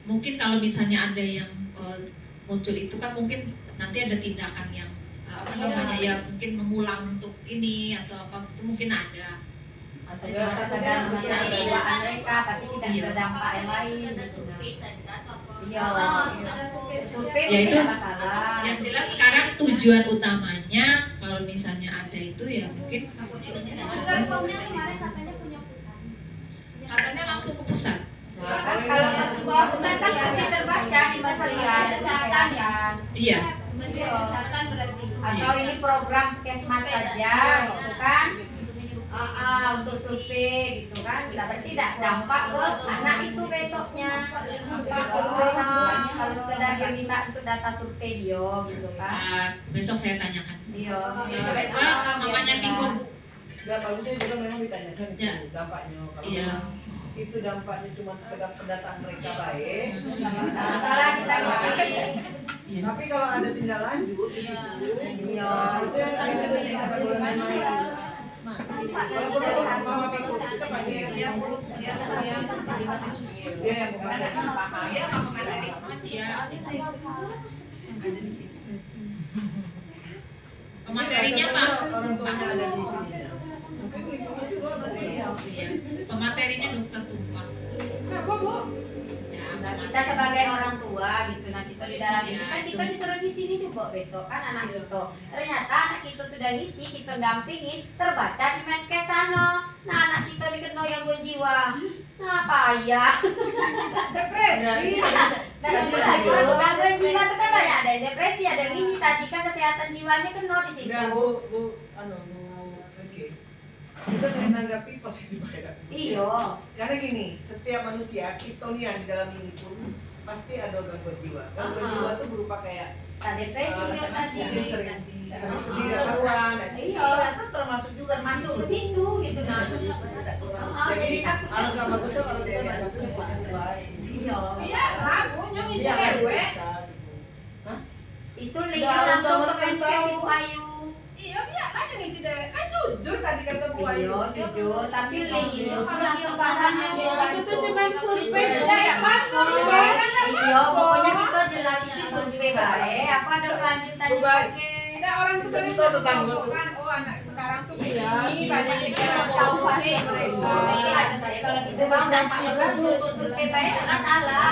mungkin kalau misalnya ada yang muncul itu kan mungkin nanti ada tindakan yang apa namanya ya mungkin mengulang untuk ini atau apa itu mungkin ada. Maksudnya sekedar menyampaikan mereka tapi tidak Iya. berdampak yang lain. Iya. Survei Ya, itu tidak masalah. Yang jelas sekarang tujuan utamanya kalau misalnya ada itu ya mungkin Google Formnya kemarin katanya punya pusat. katanya langsung ke pusat. Kan kalau sebuah pusat kan pasti terbaca di Kementerian Kesehatan ya. Iya. Menteri Kesehatan berarti. Atau ini program Kesmas saja gitu kan. Untuk survei gitu kan. Berarti tidak dampak ke anak itu besoknya. Survei kalau sekedar dia minta untuk data survei dia gitu kan. Besok saya tanyakan. Iya. Ke mamanya Pingko Bu. Nah, bagusnya juga memang ditanyakan itu Ya. dampaknya. Kalau Iya. memang itu dampaknya cuma sekedar pendataan mereka baik. Masalah kita kasih. Iya. Tapi kalau ada tindak lanjut di situ, Iya. itu yang tadi kita akan boleh main-main. Pak Kalau nanti perlu dari mama hasil pikir kita panggil. Ya Bu, ya Dia yang membantu. ya nggak mengatasi. Iya. Pematerinya Pak. Orang tuanya ada di sini. Mungkin di sini juga nanti. Iya. Pematerinya dokter Tumpang. Kenapa Bu? Ya, Nah, kita sebagai orang tua gitu, nah kita di dalam ini Ya, kan itu. kita disuruh di sini juga besok kan anak kita. Ternyata anak kita sudah ngisi, kita dampingin, terbaca di Menkes sana. Nah anak kita dikena yang jiwa. Nah payah. Depresi. Dan itu lagi gangguan jiwa itu kan banyak ada yang depresi, ada yang ini tadi kan kesehatan jiwanya kena di situ. Udah, Bu, oke. Kita menanggapi positif aja. Iya. Karena gini, setiap manusia, Kryptonian di dalam ini pun pasti ada gangguan jiwa. Gangguan jiwa itu berupa kayak Tak depresi dia tadi. sering sedih dan karuan. Iya. Ternyata termasuk juga Termasuk ke situ gitu nah. Jadi alangkah bagusnya kalau kita menanggapi positif baik. Iya. Iya lah Bu, nyong isi Iya, kan RW. bisa. Hah? Itu linknya langsung ke Menkes Ibu Ayu. Iya, biar aja ngisi dewek. Kan jujur tadi kata Bu Ayu. Iya, jujur. Tapi link itu Kalau langsung yang pasangan pasangan dia Itu tuh cuma survei ya, masuk kan Iya, pokoknya kita jelasin di survei baik. Apa ada kelanjutan Baik. ada orang sering Itu tetangga. kan, oh anak sekarang tuh Iya, begini, banyak kita bicara tahu tahu fase mereka. mereka. Ada saya kalau kita mau dampaknya bagus untuk survei baik tidak masalah.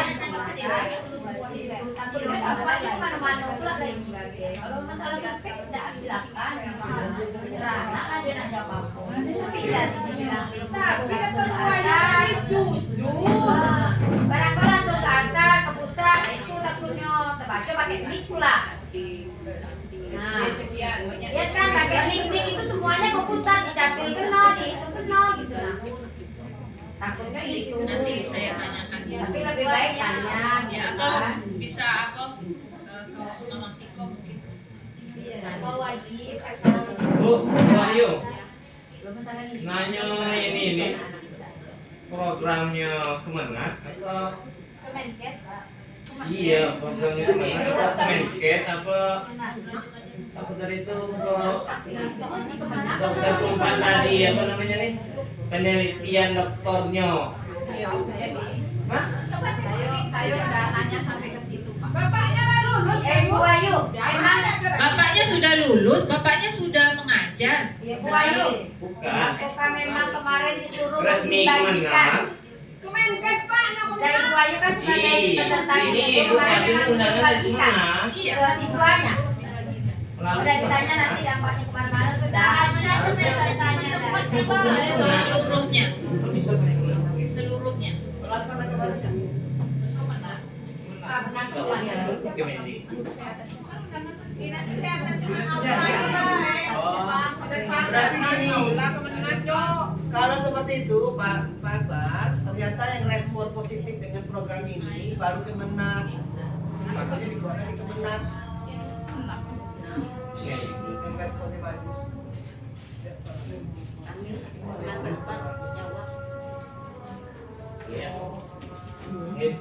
Tapi dampaknya kemana-mana pula dan sebagainya. Kalau masalah survei tidak silakan. Serana kan dia nak jawab apa. Tapi tadi dibilang Tapi ketentuannya jujur. barang kau langsung ke atas, ke pusat, itu takutnya terbaca pakai klik pula. Nah, Sekian banyak. ya kan pakai link itu semuanya ke pusat, dicapil kena, di itu kena gitu. Nah, takutnya itu. Nanti saya tanyakan dulu. Tapi lebih baik tanya. Ya atau bisa apa ke Mama Viko mungkin. Apa wajib atau Bu, Wahyu, Belum masalah ngisi. nanya ini programnya Kemenat atau Kemenkes Pak? iya programnya Kemenat atau Kemenkes apa tadi itu kok Soalnya kemana? dokter Tumpan tadi apa namanya nih penelitian doktornya. Iya, saya nih. Hah? Saya udah nanya sampai ke situ, Pak. Bapaknya lah lulus. Bu Ayu, memang Bapaknya sudah lulus, bapaknya sudah mengajar. Bu Ayu. Bukan. Apakah memang kemarin disuruh Resmi dibagikan? Kemenat. Kemenkes Pak, Dari Bu Ayu kan sebagai peserta Ini ini Bu kemarin Ayu memang disuruh undangan dibagikan Kemenat. Iya, ke siswanya. dibagikan. Melalui Udah ditanya Kemenat. nanti dampaknya kemana-mana sudah ada tuh pesertanya dari Seluruhnya, Bisa Kemenat. seluruhnya. Pelaksana kebarisan. Kemendik. Dinas Kesehatan cuma Dinas Kesehatan. apa? Berarti gini. Lah Kemenat Kalau seperti itu Pak Akbar, ternyata yang respon positif dengan program ini baru Kemenak. Makanya dikeluarkan di Kemenak. Yang responnya bagus. Iya. Mungkin.